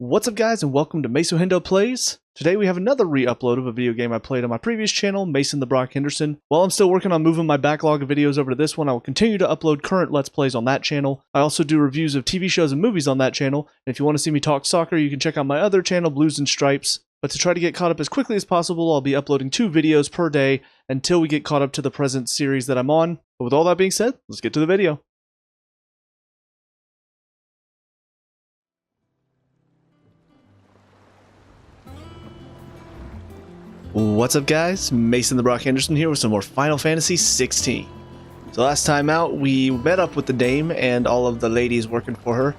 What's up guys, and welcome to Mason Plays. Today we have another re-upload of a video game I played on my previous channel, Mason the Brock Henderson. While I'm still working on moving my backlog of videos over to this one, I will continue to upload current Let's Plays on that channel. I also do reviews of TV shows and movies on that channel, and if you want to see me talk soccer, you can check out my other channel, Blues and Stripes. But to try to get caught up as quickly as possible, I'll be uploading 2 videos per day until we get caught up to the present series that I'm on. But with all that being said, let's get to the video. What's up guys, Mason the Brock Henderson here with some more Final Fantasy XVI. So last time out we met up with the dame and all of the ladies working for her.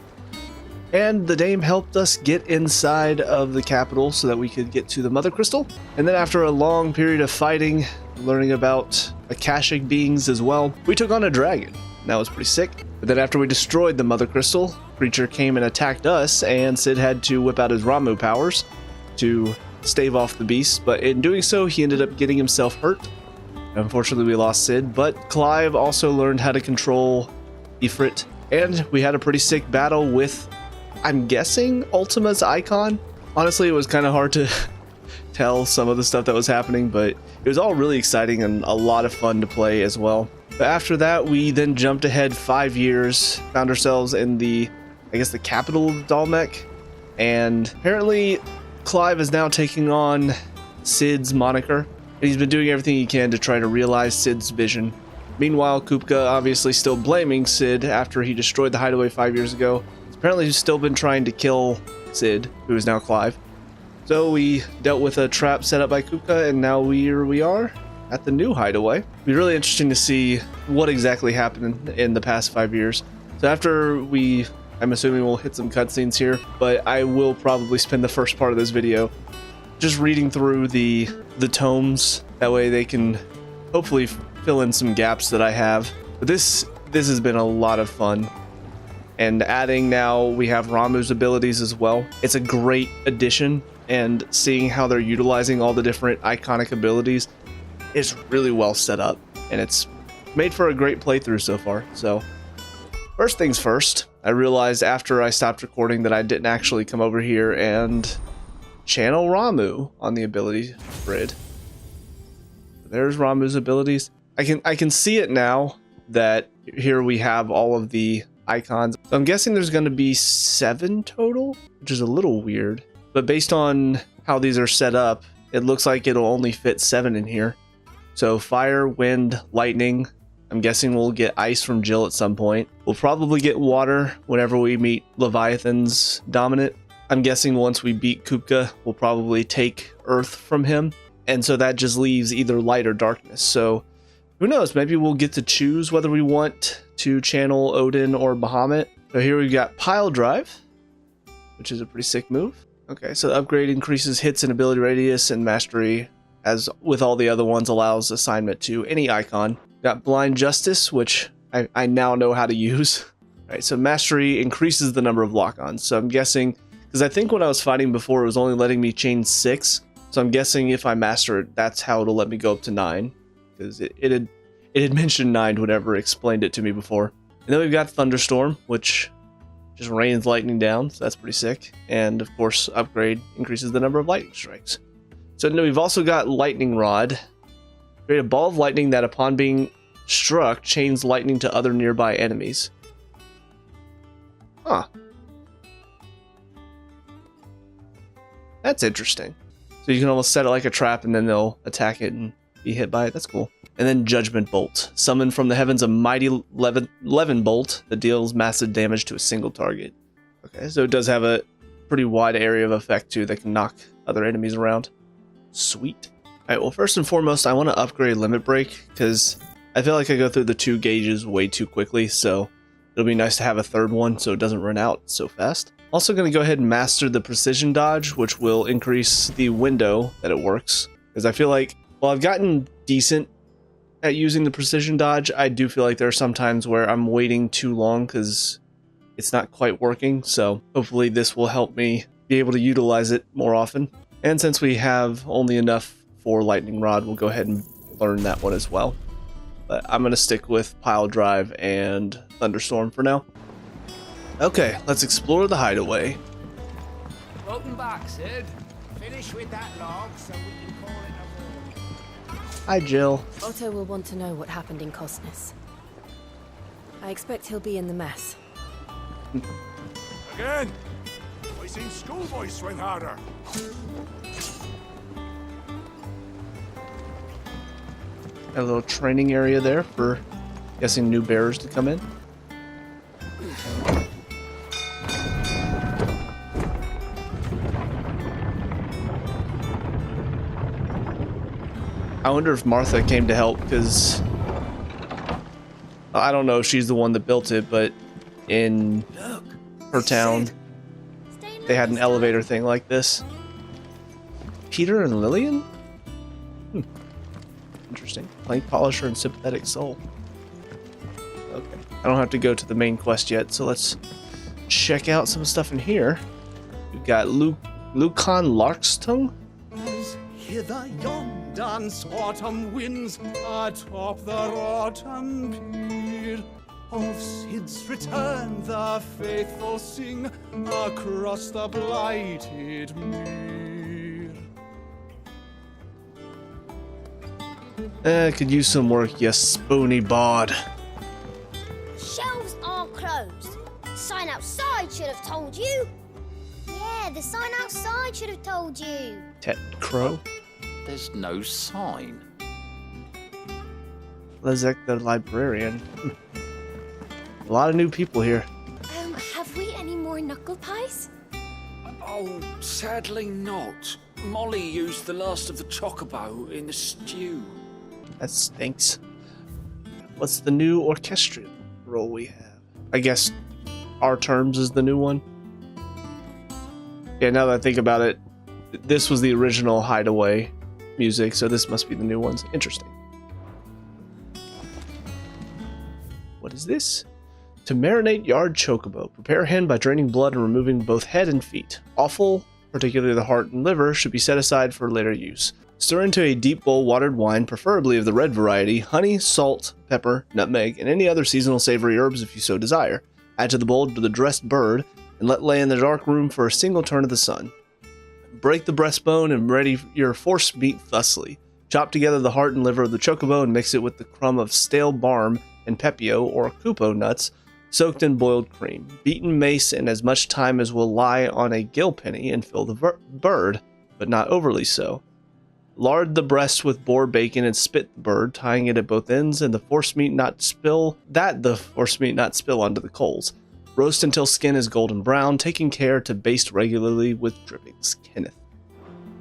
And the dame helped us get inside of the capital so that we could get to the Mother Crystal. And then after a long period of fighting, learning about Akashic beings as well, we took on a dragon. That was pretty sick. But then after we destroyed the Mother Crystal, creature came and attacked us, and Sid had to whip out his Ramu powers to stave off the beast, but in doing so he ended up getting himself hurt. Unfortunately we lost Sid, but Clive also learned how to control Ifrit, and we had a pretty sick battle with, I'm guessing, Ultima's icon. Honestly, it was kind of hard to tell some of the stuff that was happening, but it was all really exciting and a lot of fun to play as well. But after that we then jumped ahead 5 years, found ourselves in the capital of Dalmec, and apparently Clive is now taking on Sid's moniker, and he's been doing everything he can to try to realize Sid's vision. Meanwhile, Kupka obviously still blaming Sid after he destroyed the Hideaway 5 years ago. Apparently he's still been trying to kill Sid, who is now Clive. So we dealt with a trap set up by Kupka, and now here we are at the new Hideaway. It'll be really interesting to see what exactly happened in the past 5 years. So after I'm assuming we'll hit some cutscenes here, but I will probably spend the first part of this video just reading through the tomes. That way they can hopefully fill in some gaps that I have. But this has been a lot of fun. And adding now, we have Ramu's abilities as well. It's a great addition, and seeing how they're utilizing all the different iconic abilities is really well set up. And it's made for a great playthrough so far. So first things first, I realized after I stopped recording that I didn't actually come over here and channel Ramu on the ability grid. There's Ramu's abilities. I can see it now that here we have all of the icons. So I'm guessing there's going to be 7 total, which is a little weird. But based on how these are set up, it looks like it'll only fit 7 in here. So fire, wind, lightning. I'm guessing we'll get ice from Jill at some point. We'll probably get water whenever we meet Leviathan's dominant. I'm guessing once we beat Kupka, we'll probably take earth from him. And so that just leaves either light or darkness. So who knows, maybe we'll get to choose whether we want to channel Odin or Bahamut. So here we've got Pile Drive, which is a pretty sick move. Okay, so the upgrade increases hits and ability radius, and mastery, as with all the other ones, allows assignment to any icon. Got Blind Justice, which I now know how to use. Right, so mastery increases the number of lock-ons. So I'm guessing, because I think when I was fighting before, it was only letting me chain 6. So I'm guessing if I master it, that's how it'll let me go up to 9. Because it had mentioned 9 whenever it explained it to me before. And then we've got Thunderstorm, which just rains lightning down, so that's pretty sick. And of course, upgrade increases the number of lightning strikes. So now we've also got Lightning Rod. Create a ball of lightning that, upon being struck, chains lightning to other nearby enemies. Huh. That's interesting. So you can almost set it like a trap, and then they'll attack it and be hit by it. That's cool. And then Judgment Bolt. Summon from the heavens a mighty Levin Bolt that deals massive damage to a single target. Okay, so it does have a pretty wide area of effect, too, that can knock other enemies around. Sweet. Alright, well, first and foremost, I want to upgrade Limit Break, because I feel like I go through the 2 gauges way too quickly, so it'll be nice to have a third one so it doesn't run out so fast. Also going to go ahead and master the Precision Dodge, which will increase the window that it works, because I feel like, while I've gotten decent at using the Precision Dodge, I do feel like there are some times where I'm waiting too long because it's not quite working, so hopefully this will help me be able to utilize it more often. And since we have only enough for Lightning Rod, we'll go ahead and learn that one as well. But I'm going to stick with Pile Drive and Thunderstorm for now. Okay, let's explore the Hideaway. Welcome back, Sid. Finish with that log so we can call it a war. Hi, Jill. Otto will want to know what happened in Cosness. I expect he'll be in the mess. Again? I seen schoolboys swing harder. A little training area there for, guessing, new bearers to come in. I wonder if Martha came to help, because I don't know if she's the one that built it, but in her town, they had an elevator thing like this. Peter and Lillian? Interesting. Plank polisher and sympathetic soul. Okay. I don't have to go to the main quest yet, so let's check out some stuff in here. We've got Lucan Larkstongue. As hither yon dance autumn winds atop the autumn pier. Of Sid's return the faithful sing across the blighted mere. Could use some work, you spoony bod. Shelves are closed. Sign outside should have told you. Yeah, the sign outside should have told you. Tet Crow. There's no sign. Lezek the librarian. A lot of new people here. Have we any more knuckle pies? Oh, sadly not. Molly used the last of the chocobo in the stew. That stinks. What's the new orchestral role we have? I guess Our Terms is the new one. Yeah, now that I think about it, this was the original Hideaway music, so this must be the new ones. Interesting. What is this? To marinate yard chocobo. Prepare hen by draining blood and removing both head and feet. Offal, particularly the heart and liver, should be set aside for later use. Stir into a deep bowl watered wine, preferably of the red variety, honey, salt, pepper, nutmeg, and any other seasonal savory herbs if you so desire. Add to the bowl the dressed bird, and let lay in the dark room for a single turn of the sun. Break the breastbone and ready your force meat thusly. Chop together the heart and liver of the chocobo and mix it with the crumb of stale barm and pepio or cupo nuts, soaked in boiled cream. Beaten mace and as much time as will lie on a gill penny and fill the bird, but not overly so. Lard the breast with boar bacon and spit the bird, tying it at both ends, and the forcemeat not spill onto the coals. Roast until skin is golden brown, taking care to baste regularly with drippings. Kenneth.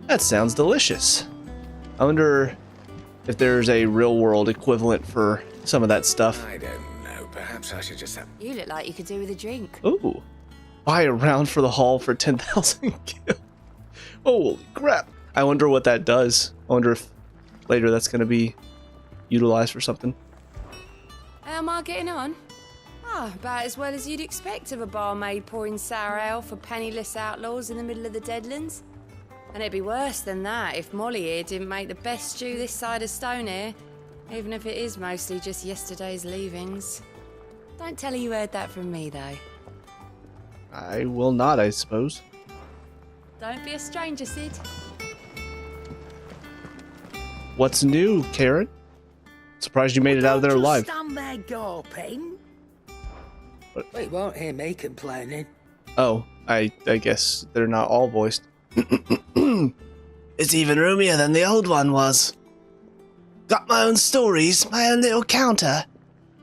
That sounds delicious. I wonder if there's a real-world equivalent for some of that stuff. I don't know. Perhaps I should just have... You look like you could do with a drink. Ooh. Buy a round for the haul for 10,000 gil. Holy crap. I wonder what that does. I wonder if later that's going to be utilized for something. How am I getting on? About as well as you'd expect of a barmaid pouring sour ale for penniless outlaws in the middle of the Deadlands. And it'd be worse than that if Molly here didn't make the best stew this side of Stone, even if it is mostly just yesterday's leavings. Don't tell her you heard that from me, though. I will not, I suppose. Don't be a stranger, Sid. What's new, Karen? Surprised you made it out of there alive. Stand there gawping. What? Well, you won't hear me complaining. Oh, I guess they're not all voiced. It's even roomier than the old one was. Got my own stories, my own little counter.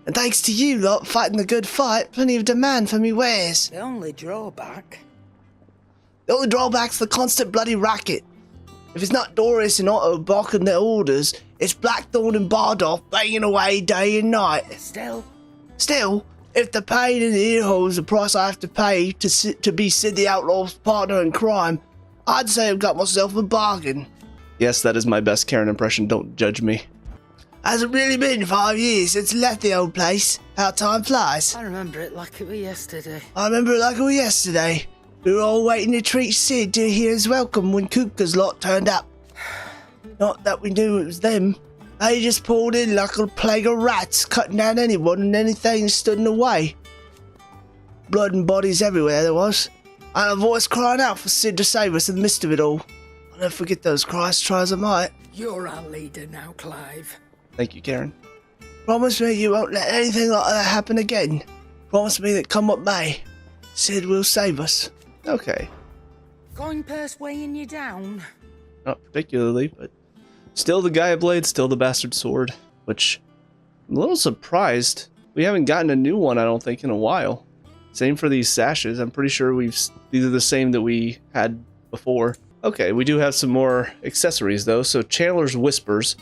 And thanks to you lot fighting the good fight, plenty of demand for me wares. The only drawback. The only drawback's the constant bloody racket. If it's not Doris and Otto barking their orders, it's Blackthorn and Bardolph banging away day and night. Still, if the pain in the ear hole's the price I have to pay to be Sid the Outlaw's partner in crime, I'd say I've got myself a bargain. Yes, that is my best Karen impression. Don't judge me. Hasn't really been 5 years since I left the old place. How time flies. I remember it like it was yesterday. We were all waiting to treat Sid to hear his welcome when Kupka's lot turned up. Not that we knew it was them. They just poured in like a plague of rats, cutting down anyone and anything that stood in the way. Blood and bodies everywhere there was. and a voice crying out for Sid to save us in the midst of it all. I'll never forget those cries, try as I might. You're our leader now, Clive. Thank you, Karen. Promise me you won't let anything like that happen again. Promise me that come what may, Sid will save us. Okay. Coin purse weighing you down? Not particularly, but still the Gaia Blade, still the Bastard Sword, which I'm a little surprised. We haven't gotten a new one, I don't think, in a while. Same for these sashes. I'm pretty sure these are the same that we had before. Okay, we do have some more accessories though. So Chandler's Whispers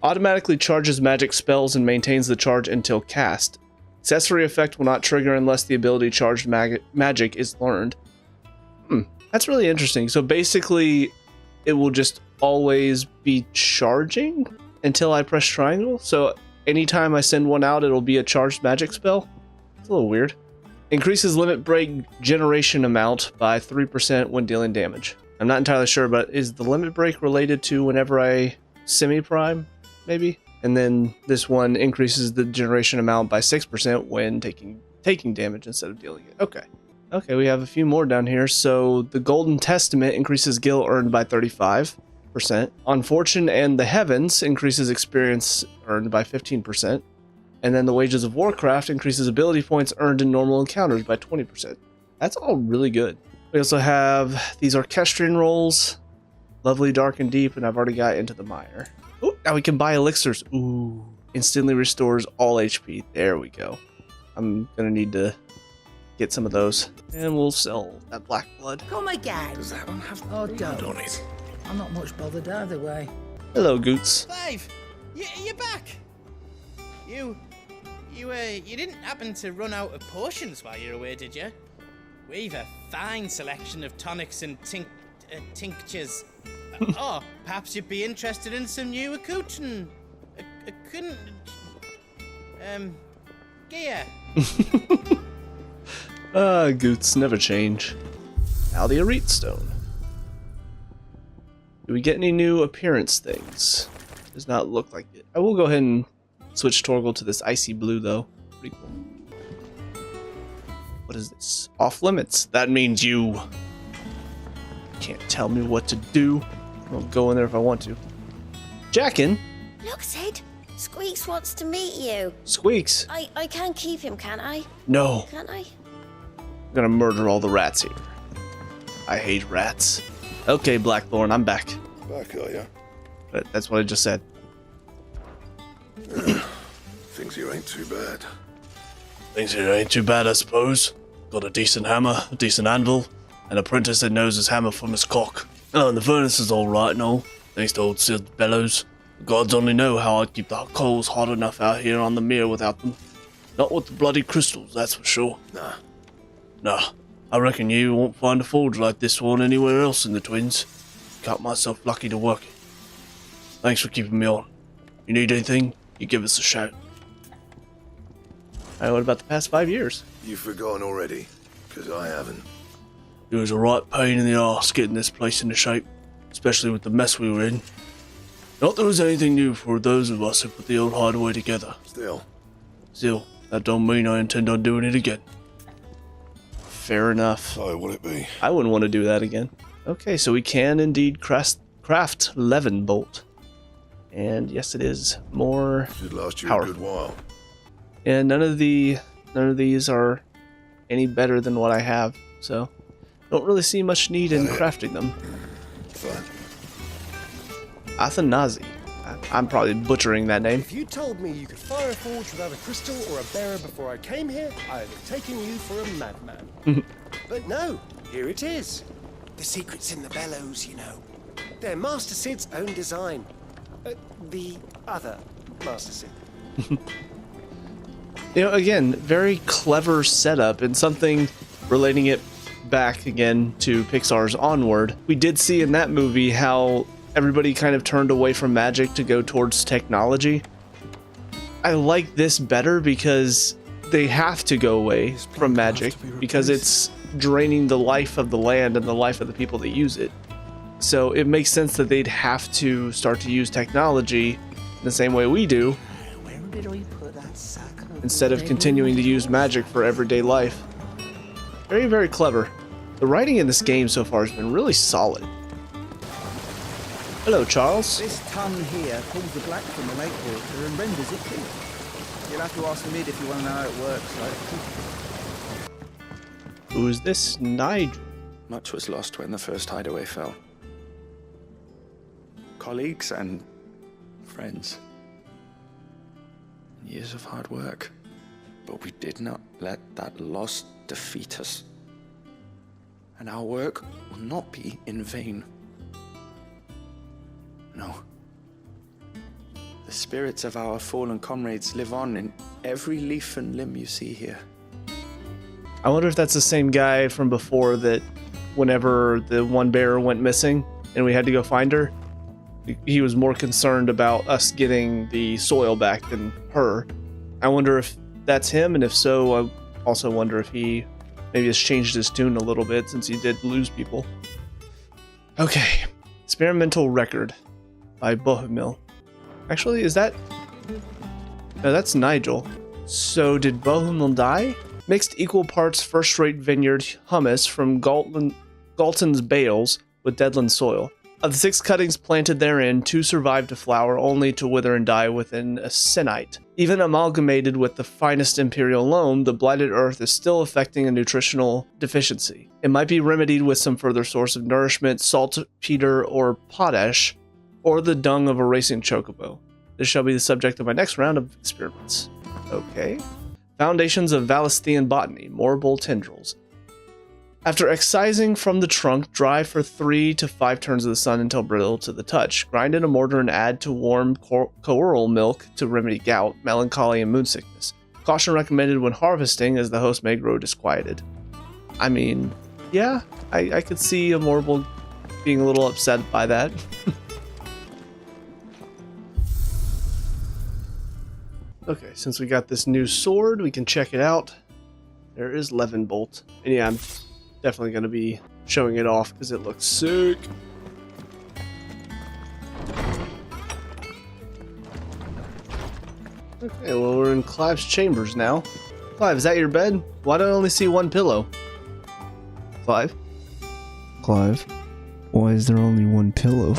automatically charges magic spells and maintains the charge until cast. Accessory effect will not trigger unless the ability charged magic is learned. That's really interesting. So basically, it will just always be charging until I press triangle. So anytime I send one out, it'll be a charged magic spell. It's a little weird. Increases limit break generation amount by 3% when dealing damage. I'm not entirely sure, but is the limit break related to whenever I semi-prime, maybe? And then this one increases the generation amount by 6% when taking damage instead of dealing it. Okay. Okay, we have a few more down here. So the Golden Testament increases gil earned by 35%. On Fortune and the Heavens increases experience earned by 15%. And then the Wages of Warcraft increases ability points earned in normal encounters by 20%. That's all really good. We also have these Orchestrion rolls. Lovely, Dark, and Deep, and I've already got Into the Mire. Ooh, now we can buy elixirs. Ooh, instantly restores all HP. There we go. I'm gonna need to get some of those. And we'll sell that Black Blood. Come again. Does that one have Oh, blood don't. on it? I'm not much bothered either way. Hello, Goots. Clive, you're back. You didn't happen to run out of potions while you were away, did you? We've a fine selection of tonics and tinctures. Oh, perhaps you'd be interested in some new accoutrement. Gear. Goots never change. Now the Arete Stone. Do we get any new appearance things? Does not look like it. I will go ahead and switch Torgal to this icy blue though. Pretty cool. What is this? Off limits. That means you can't tell me what to do. I'll go in there if I want to. Jackin. Look, Sid. Squeaks wants to meet you. Squeaks. I can keep him, can't I? No. Can't I? I'm gonna murder all the rats here. I hate rats. Okay, Blackthorn, I'm back. Back, are ya? But that's what I just said. Things here ain't too bad. Things here ain't too bad, I suppose. Got a decent hammer, a decent anvil, an apprentice that knows his hammer from his cock. Oh, and the furnace is all right and all, thanks to old Sid Bellows. The gods only know how I'd keep the coals hot enough out here on the mere without them. Not with the bloody crystals, that's for sure. Nah, I reckon you won't find a forge like this one anywhere else in the Twins. Count myself lucky to work it. Thanks for keeping me on. You need anything, you give us a shout. Alright, what about the past 5 years? You've forgotten already, 'cause I haven't. It was a right pain in the arse getting this place into shape, especially with the mess we were in. Not that there was anything new for those of us who put the old Hideaway together. Still, that don't mean I intend on doing it again. Fair enough. so will it be? I wouldn't want to do that again. Okay, so we can indeed craft Levin Bolt. And yes, it is more Should last you powerful. a good while. And none of these are any better than what I have, so don't really see much need in crafting them. Fine. Athanazi. I'm probably butchering that name. If you told me you could fire a forge without a crystal or a bearer before I came here, I'd have taken you for a madman. But no, here it is. The secret's in the bellows, you know. They're Master Sid's own design. The other Master Sid. You know, again, very clever setup and something relating it back again to Pixar's Onward. We did see in that movie how everybody kind of turned away from magic to go towards technology. I like this better because they have to go away from magic because it's draining the life of the land and the life of the people that use it. So it makes sense that they'd have to start to use technology in the same way we do, Where did I put that sack of instead of continuing to use magic for everyday life. Very, very clever. The writing in this game so far has been really solid. Hello, Charles. This ton here pulls the black from the lake water and renders it clear. You'll have to ask the mid if you want to know how it works, though. Who is this Nigel? Much was lost when the first Hideaway fell. Colleagues and friends. Years of hard work. But we did not let that loss defeat us. And our work will not be in vain. No. The spirits of our fallen comrades live on in every leaf and limb you see here. I wonder if that's the same guy from before that whenever the one bear went missing and we had to go find her, he was more concerned about us getting the soil back than her. I wonder if that's him, and if so, I also wonder if he maybe has changed his tune a little bit since he did lose people. Okay, experimental record by Bohemil. Actually, is that... No, that's Nigel. So did Bohemil die? Mixed equal parts first-rate vineyard humus from Galton's bales with Deadland soil. Of the 6 cuttings planted therein, 2 survived to flower, only to wither and die within a senite. Even amalgamated with the finest imperial loam, the blighted earth is still affecting a nutritional deficiency. It might be remedied with some further source of nourishment, saltpeter or potash, or the dung of a racing chocobo. This shall be the subject of my next round of experiments. Okay. Foundations of Valisthian botany, moreable tendrils. After excising from the trunk, dry for 3 to 5 turns of the sun until brittle to the touch. Grind in a mortar and add to warm coral milk to remedy gout, melancholy, and moon sickness. Caution recommended when harvesting, as the host may grow disquieted. I mean, yeah, I could see a Morble being a little upset by that. Okay, since we got this new sword, we can check it out. There is Levenbolt. And yeah, I'm definitely going to be showing it off because it looks sick. Okay, well, we're in Clive's chambers now. Clive, is that your bed? Why do I only see one pillow? Clive? Clive, why is there only one pillow?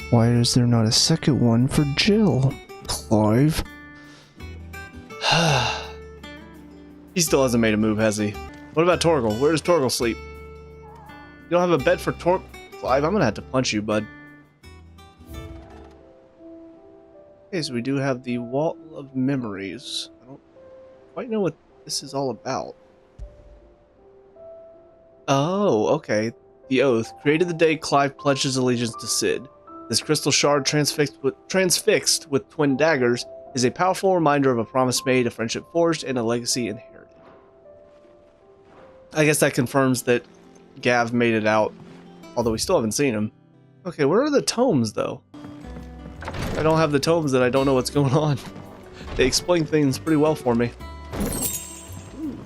Why is there not a second one for Jill? Clive? He still hasn't made a move, has he? What about Torgal? Where does Torgal sleep? You don't have a bed for Clive? I'm gonna have to punch you, bud. Okay, so we do have the Wall of Memories. I don't quite know what this is all about. Oh, okay. The Oath. Created the day Clive pledged his allegiance to Cid. This crystal shard transfixed with twin daggers is a powerful reminder of a promise made, a friendship forged, and a legacy inherited. I guess that confirms that Gav made it out, although we still haven't seen him. Okay, where are the tomes, though? If I don't have the tomes, then I don't know what's going on. They explain things pretty well for me. Ooh.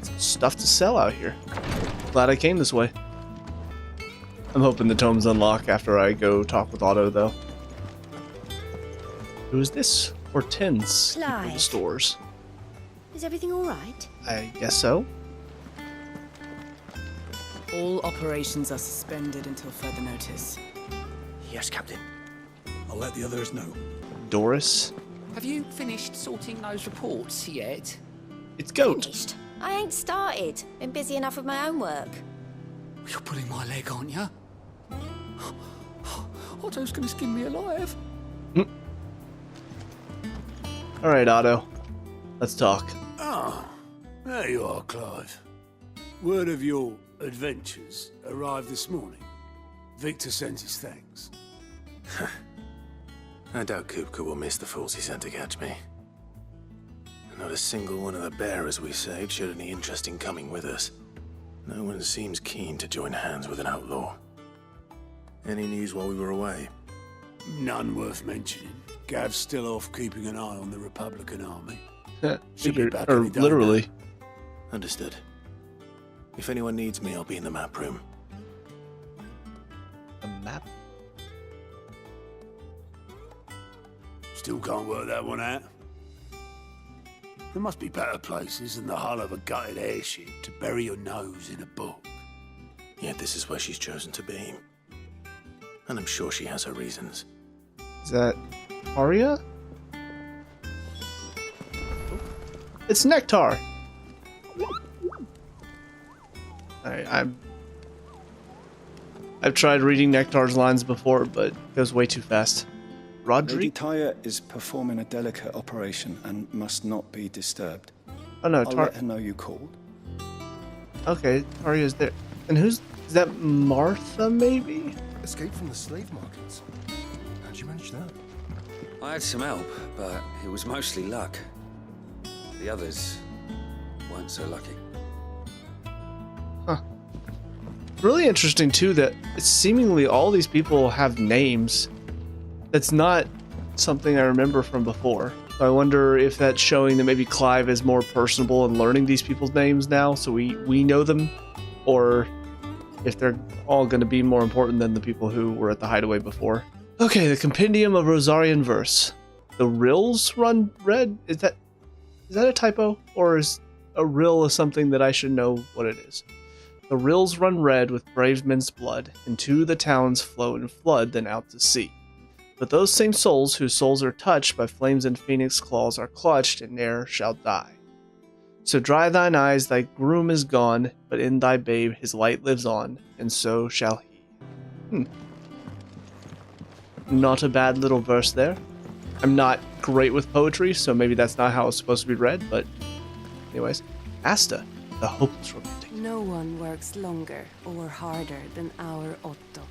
Some stuff to sell out here. Glad I came this way. I'm hoping the tomes unlock after I go talk with Otto, though. Who is this? Hortense in the stores. Is everything all right? I guess so. All operations are suspended until further notice. Yes, Captain. I'll let the others know. Doris? Have you finished sorting those reports yet? It's Goat. Finished? I ain't started. Been busy enough with my own work. You're pulling my leg, aren't you? Otto's gonna skin me alive. Alright, Otto. Let's talk. Ah, there you are, Clive. Word of your adventures arrived this morning. Victor sends his thanks. I doubt Kupka will miss the fools he sent to catch me. Not a single one of the bearers we saved showed any interest in coming with us. No one seems keen to join hands with an outlaw. Any news while we were away? None worth mentioning. Gav's still off keeping an eye on the Republican army. Should be back any day literally. now. Understood. If anyone needs me, I'll be in the map room. A map? Still can't work that one out. There must be better places than the hull of a gutted airship to bury your nose in a book. Yet this is where she's chosen to be. And I'm sure she has her reasons. Is that Arya? It's Nectar. I've tried reading Nectar's lines before, but it goes way too fast. Lady Rodri? Tyre is performing a delicate operation and must not be disturbed. Oh no, I'll let her know you called. Okay, Arya's there. And is that Martha, maybe? Escape from the slave markets. How'd you manage that? I had some help, but it was mostly luck. The others weren't so lucky. Huh. Really interesting, too, that seemingly all these people have names. That's not something I remember from before. So I wonder if that's showing that maybe Clive is more personable in learning these people's names now, so we know them, or if they're all going to be more important than the people who were at the Hideaway before. Okay, the Compendium of Rosarian Verse. The rills run red? Is that a typo? Or is a rill something that I should know what it is? The rills run red with brave men's blood. Into the towns flow in flood, then out to sea. But those same souls whose souls are touched by flames and phoenix claws are clutched and ne'er shall die. So dry thine eyes, thy groom is gone, but in thy babe his light lives on, and so shall he. Not a bad little verse there. I'm not great with poetry, so maybe that's not how it's supposed to be read, but anyways. Asta, the hopeless romantic. No one works longer or harder than our Otto.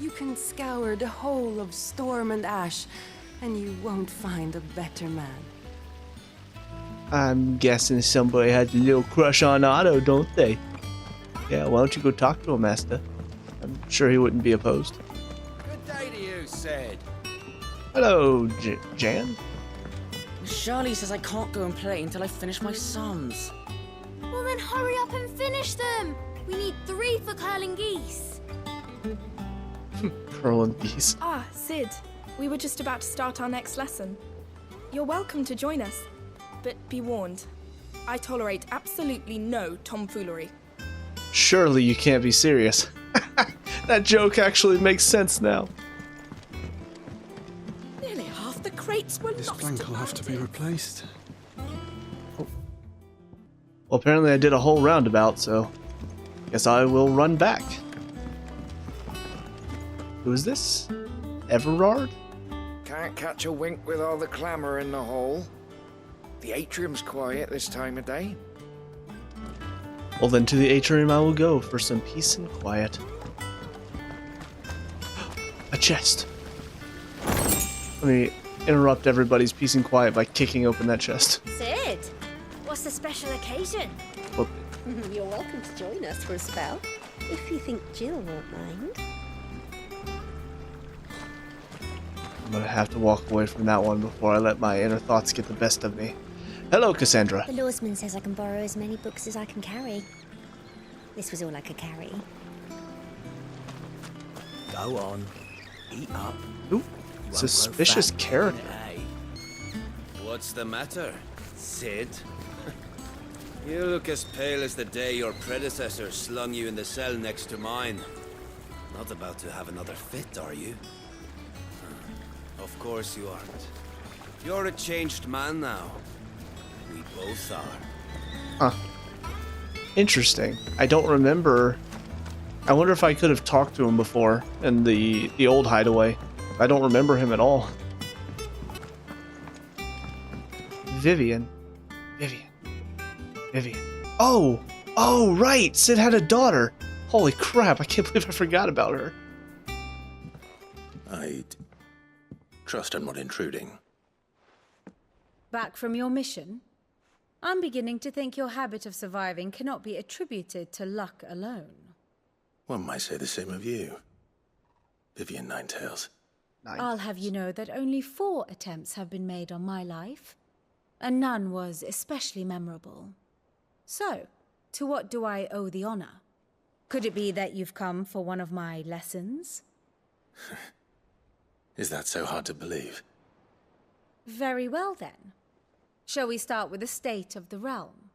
You can scour the whole of Storm and Ash, and you won't find a better man. I'm guessing somebody has a little crush on Otto, don't they? Yeah, why don't you go talk to him, Asta? I'm sure he wouldn't be opposed. Good day to you, Sid. Hello, Jan? Shirley says I can't go and play until I finish my sums. Well then hurry up and finish them! We need 3 for curling geese. Curling geese. Ah, Sid. We were just about to start our next lesson. You're welcome to join us, but be warned. I tolerate absolutely no tomfoolery. Surely you can't be serious. That joke actually makes sense now. Nearly half the crates were This lost. plank will have to be replaced. Well, apparently I did a whole roundabout, so guess I will run back. Who is this? Everard? Can't catch a wink with all the clamour in the hall. The atrium's quiet this time of day. Well, then to the atrium I will go for some peace and quiet. A chest. Let me interrupt everybody's peace and quiet by kicking open that chest. Sid, what's the special occasion? Well, You're welcome to join us for a spell, if you think Jill won't mind. I'm gonna have to walk away from that one before I let my inner thoughts get the best of me. Hello, Cassandra. The lawsman says I can borrow as many books as I can carry. This was all I could carry. Go on, eat up. Ooh, suspicious character. What's the matter, Sid? You look as pale as the day your predecessor slung you in the cell next to mine. Not about to have another fit, are you? Of course you aren't. You're a changed man now. We both are. Huh. Interesting. I don't remember. I wonder if I could have talked to him before in the old Hideaway. I don't remember him at all. Vivian. Oh! Oh, right! Sid had a daughter! Holy crap, I can't believe I forgot about her. I'd trust I'm not intruding. Back from your mission? I'm beginning to think your habit of surviving cannot be attributed to luck alone. One might say the same of you, Vivian Ninetails. I'll have you know that only 4 attempts have been made on my life, and none was especially memorable. So, to what do I owe the honor? Could it be that you've come for one of my lessons? Is that so hard to believe? Very well then. Shall we start with the state of the realm?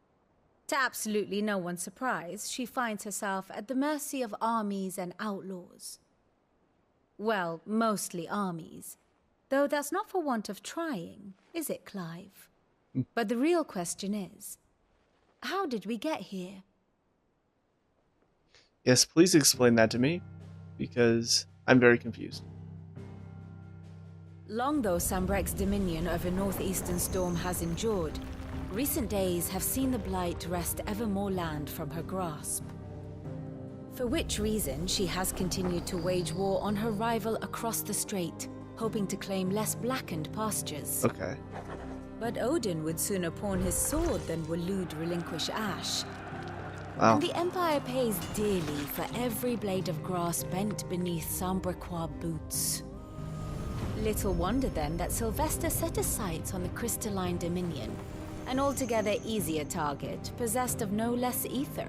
To absolutely no one's surprise, she finds herself at the mercy of armies and outlaws. Well, mostly armies. Though that's not for want of trying, is it, Clive? But the real question is, how did we get here? Yes, please explain that to me, because I'm very confused. Long though Sambrek's dominion over northeastern Storm has endured, recent days have seen the Blight wrest ever more land from her grasp. For which reason she has continued to wage war on her rival across the strait, hoping to claim less blackened pastures. Okay. But Odin would sooner pawn his sword than Waloed relinquish Ash. Wow. And the Empire pays dearly for every blade of grass bent beneath Sambrequois boots. Little wonder then that Sylvester set his sights on the crystalline dominion, an altogether easier target, possessed of no less ether.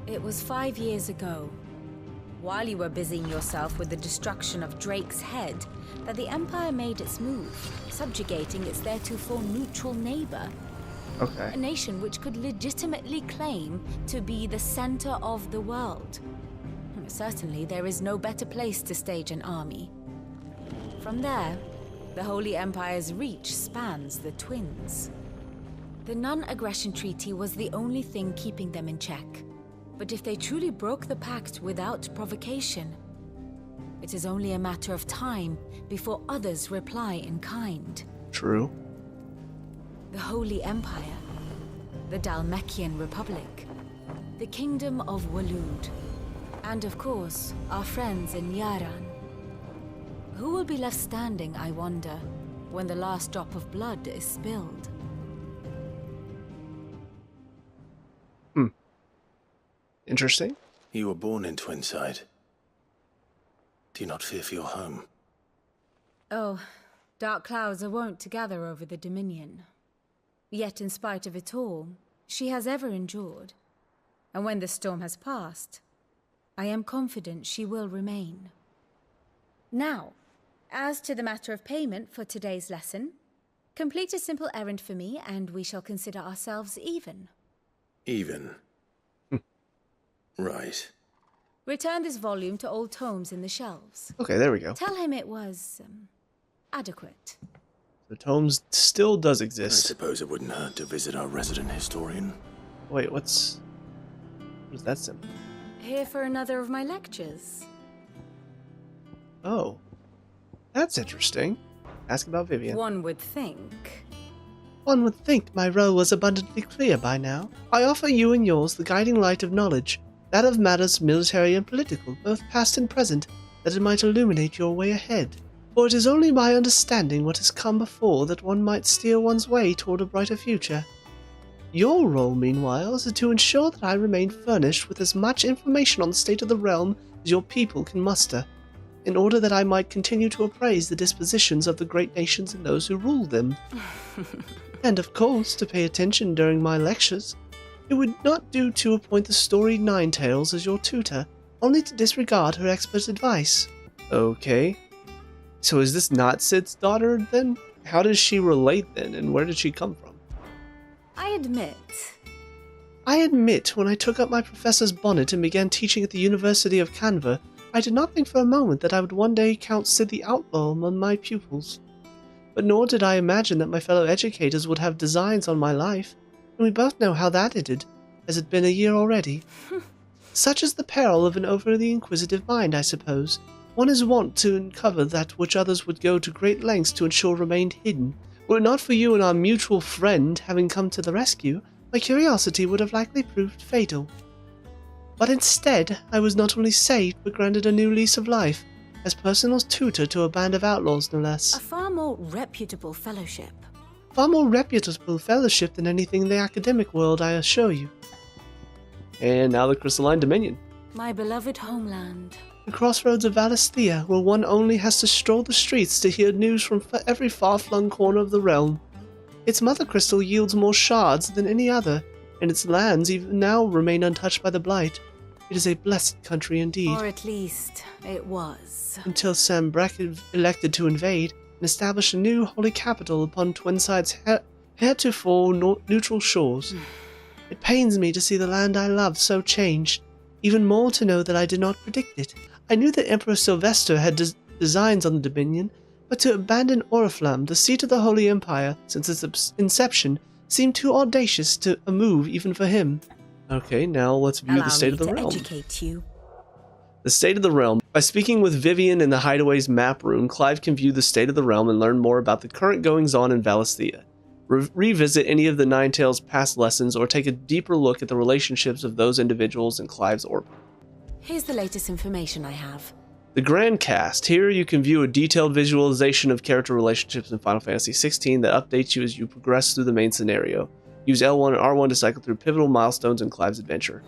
It was 5 years ago, while you were busying yourself with the destruction of Drake's head, that the Empire made its move, subjugating its theretofore neutral neighbor. Okay. A nation which could legitimately claim to be the center of the world. Certainly, there is no better place to stage an army. From there, the Holy Empire's reach spans the Twins. The non-aggression treaty was the only thing keeping them in check. But if they truly broke the pact without provocation, it is only a matter of time before others reply in kind. True. The Holy Empire, the Dhalmekian Republic, the Kingdom of Waloed, and of course, our friends in Yaran. Who will be left standing, I wonder, when the last drop of blood is spilled? Interesting. You were born in Twinside. Do you not fear for your home? Oh, dark clouds are wont to gather over the Dominion. Yet in spite of it all, she has ever endured. And when the storm has passed, I am confident she will remain. Now, as to the matter of payment for today's lesson, complete a simple errand for me and we shall consider ourselves even. Even? Right. Return this volume to old tomes in the shelves. Okay, there we go. Tell him it was, adequate. The tomes still does I exist. suppose it wouldn't hurt to visit our resident historian. Wait, what is that symbol? Here for another of my lectures. Oh. That's interesting. Ask about Vivian. One would think. One would think my role was abundantly clear by now. I offer you and yours the guiding light of knowledge, that of matters military and political, both past and present, that it might illuminate your way ahead. For it is only by understanding what has come before that one might steer one's way toward a brighter future. Your role, meanwhile, is to ensure that I remain furnished with as much information on the state of the realm as your people can muster, in order that I might continue to appraise the dispositions of the great nations and those who rule them. And of course, to pay attention during my lectures. It would not do to appoint the storied Ninetales as your tutor, only to disregard her expert advice. Okay. So is this not Sid's daughter, then? How does she relate, then, and where did she come from? I admit, when I took up my professor's bonnet and began teaching at the University of Canva, I did not think for a moment that I would one day count Sid the Outlaw among my pupils. But nor did I imagine that my fellow educators would have designs on my life, and we both know how that ended, as it been a year already. Such is the peril of an overly inquisitive mind, I suppose. One is wont to uncover that which others would go to great lengths to ensure remained hidden. Were it not for you and our mutual friend having come to the rescue, my curiosity would have likely proved fatal. But instead, I was not only saved, but granted a new lease of life, as personal tutor to a band of outlaws, no less. A far more reputable fellowship. Far more reputable fellowship than anything in the academic world, I assure you. And now the Crystalline Dominion. My beloved homeland. The crossroads of Valisthea, where one only has to stroll the streets to hear news from every far-flung corner of the realm. Its mother crystal yields more shards than any other, and its lands even now remain untouched by the Blight. It is a blessed country indeed. Or at least, it was. Until Sambrek elected to invade and establish a new holy capital upon Twinside's heretofore neutral shores. It pains me to see the land I loved so changed, even more to know that I did not predict it. I knew that Emperor Sylvester had designs on the Dominion, but to abandon Oriflamme, the seat of the Holy Empire, since its inception, seemed too audacious to a move even for him. Okay, now let's view the state of the realm. Educate you. The state of the realm. By speaking with Vivian in the Hideaway's map room, Clive can view the state of the realm and learn more about the current goings-on in Valisthea. Revisit any of the Ninetales' past lessons or take a deeper look at the relationships of those individuals in Clive's orbit. Here's the latest information I have. The Grand Cast. Here you can view a detailed visualization of character relationships in Final Fantasy XVI that updates you as you progress through the main scenario. Use L1 and R1 to cycle through pivotal milestones in Clive's adventure.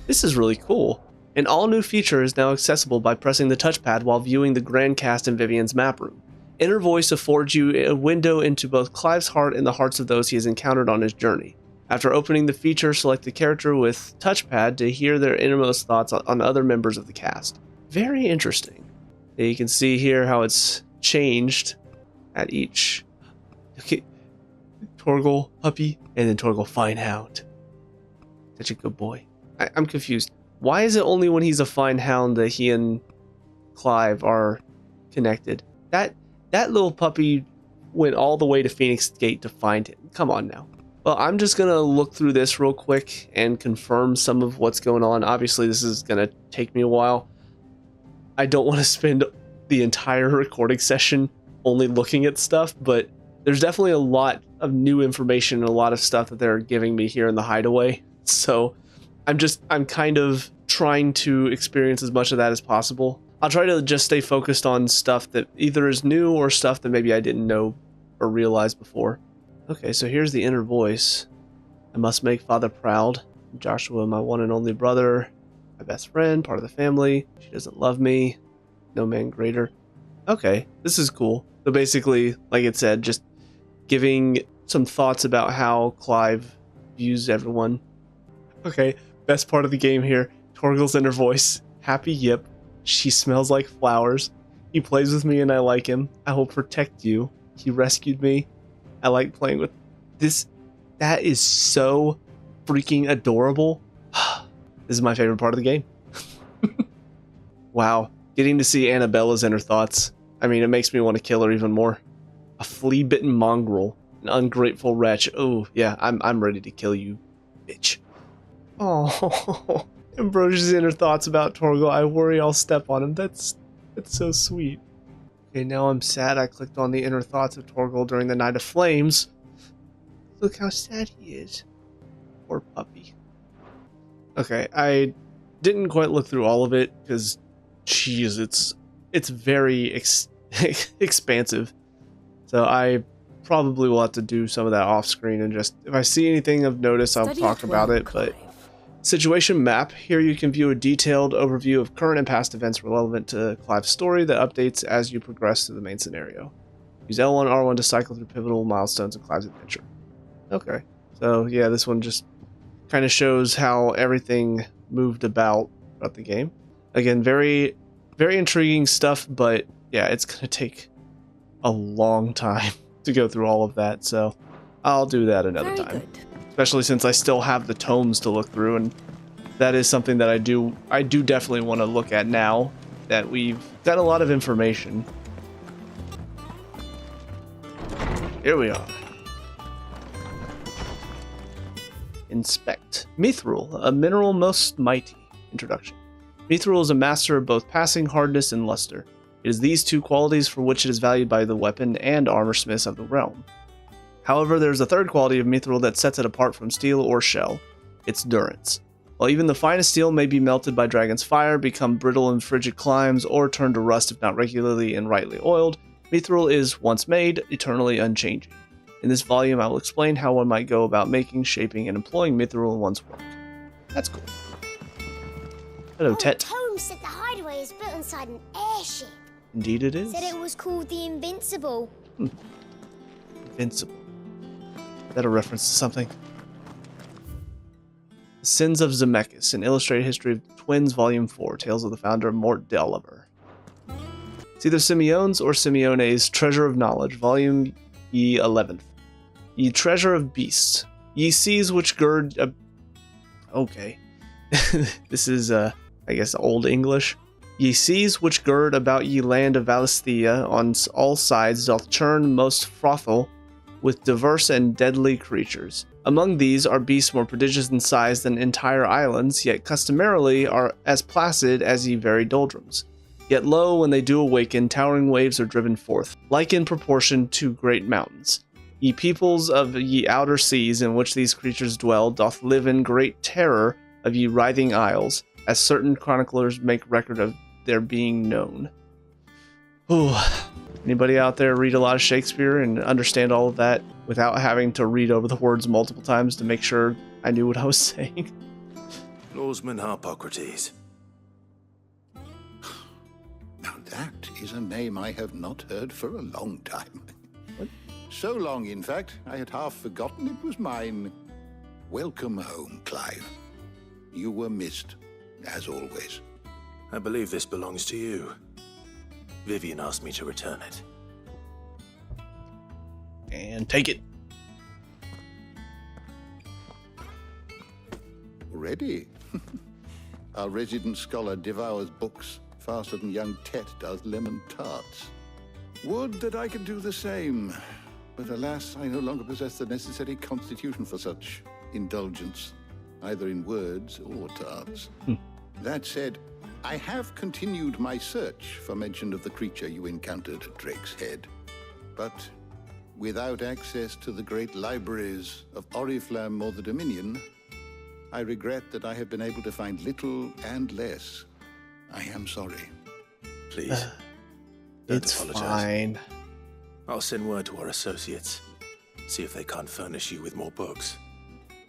This is really cool. An all-new feature is now accessible by pressing the touchpad while viewing the Grand Cast in Vivian's map room. Inner Voice affords you a window into both Clive's heart and the hearts of those he has encountered on his journey. After opening the feature, select the character with touchpad to hear their innermost thoughts on other members of the cast. Very interesting. You can see here how it's changed at each. Okay, Torgal puppy, and then Torgal fine hound. Such a good boy. I'm confused. Why is it only when he's a fine hound that he and Clive are connected? That little puppy went all the way to Phoenix Gate to find him. Come on now. Well, I'm just going to look through this real quick and confirm some of what's going on. Obviously, this is going to take me a while. I don't want to spend the entire recording session only looking at stuff, but there's definitely a lot of new information and a lot of stuff that they're giving me here in the Hideaway. So I'm kind of trying to experience as much of that as possible. I'll try to just stay focused on stuff that either is new or stuff that maybe I didn't know or realize before. Okay, so here's the inner voice. I must make Father proud. Joshua, my one and only brother, my best friend, part of the family. She doesn't love me. No man greater. Okay, this is cool. So basically, like it said, just giving some thoughts about how Clive views everyone. Okay, best part of the game here. Torgal's inner voice. Happy Yip. She smells like flowers. He plays with me and I like him. I will protect you. He rescued me. I like playing with this. That is so freaking adorable. This is my favorite part of the game. Wow. Getting to see Annabella's inner thoughts. I mean, it makes me want to kill her even more. A flea-bitten mongrel. An ungrateful wretch. Oh, yeah, I'm ready to kill you, bitch. Oh, Ambrosia's inner thoughts about Torgal. I worry I'll step on him. That's so sweet. Okay, now I'm sad I clicked on the inner thoughts of Torgal during the Night of Flames. Look how sad he is. Poor puppy. Okay, I didn't quite look through all of it because, jeez, it's very expansive. So I probably will have to do some of that off screen and just, if I see anything of notice, I'll talk about it. But situation map. Here you can view a detailed overview of current and past events relevant to Clive's story that updates as you progress through the main scenario. Use L1 R1 to cycle through pivotal milestones in Clive's adventure. Okay, so yeah, this one just kind of shows how everything moved about throughout the game. Again, very, very intriguing stuff, but yeah, it's going to take a long time to go through all of that, so I'll do that another time. Good. Especially since I still have the tomes to look through, and that is something that I do definitely want to look at now that we've got a lot of information. Here we are. Inspect. Mithril, a mineral most mighty. Introduction. Mithril is a master of both passing hardness and luster. It is these two qualities for which it is valued by the weapon and armor smiths of the realm. However, there is a third quality of mithril that sets it apart from steel or shell, its durance. While even the finest steel may be melted by dragon's fire, become brittle in frigid climes, or turn to rust if not regularly and rightly oiled, mithril is, once made, eternally unchanging. In this volume, I will explain how one might go about making, shaping, and employing mithril in one's work. That's cool. Hello, Tet. Tome said the Hideaway is built inside an airship. Indeed it is. Said it was called the Invincible. Invincible. Is that a reference to something? The Sins of Zemeckis, an illustrated history of the Twins, Volume 4, Tales of the Founder, Mort D'Oliver. It's either Simeon's or Simeone's Treasure of Knowledge, Volume E11th. Ye treasure of beasts, ye seas which gird... okay. This is, I guess, Old English. Ye seas which gird about ye land of Valisthea on all sides doth churn most frothal with diverse and deadly creatures. Among these are beasts more prodigious in size than entire islands, yet customarily are as placid as ye very doldrums. Yet lo, when they do awaken, towering waves are driven forth, like in proportion to great mountains. Ye peoples of ye outer seas in which these creatures dwell doth live in great terror of ye writhing isles, as certain chroniclers make record of their being known. Ooh. Anybody out there read a lot of Shakespeare and understand all of that without having to read over the words multiple times to make sure I knew what I was saying? Lawsman Harpocrates. Now that is a name I have not heard for a long time. What? So long, in fact, I had half forgotten it was mine. Welcome home, Clive. You were missed, as always. I believe this belongs to you. Vivian asked me to return it. And take it. Ready? Our resident scholar devours books faster than young Tet does lemon tarts. Would that I could do the same. But alas, I no longer possess the necessary constitution for such indulgence, either in words or tarts. That said, I have continued my search for mention of the creature you encountered at Drake's Head. But without access to the great libraries of Oriflamme or the Dominion, I regret that I have been able to find little and less. I am sorry. Please. It's fine. I'll send word to our associates. See if they can't furnish you with more books.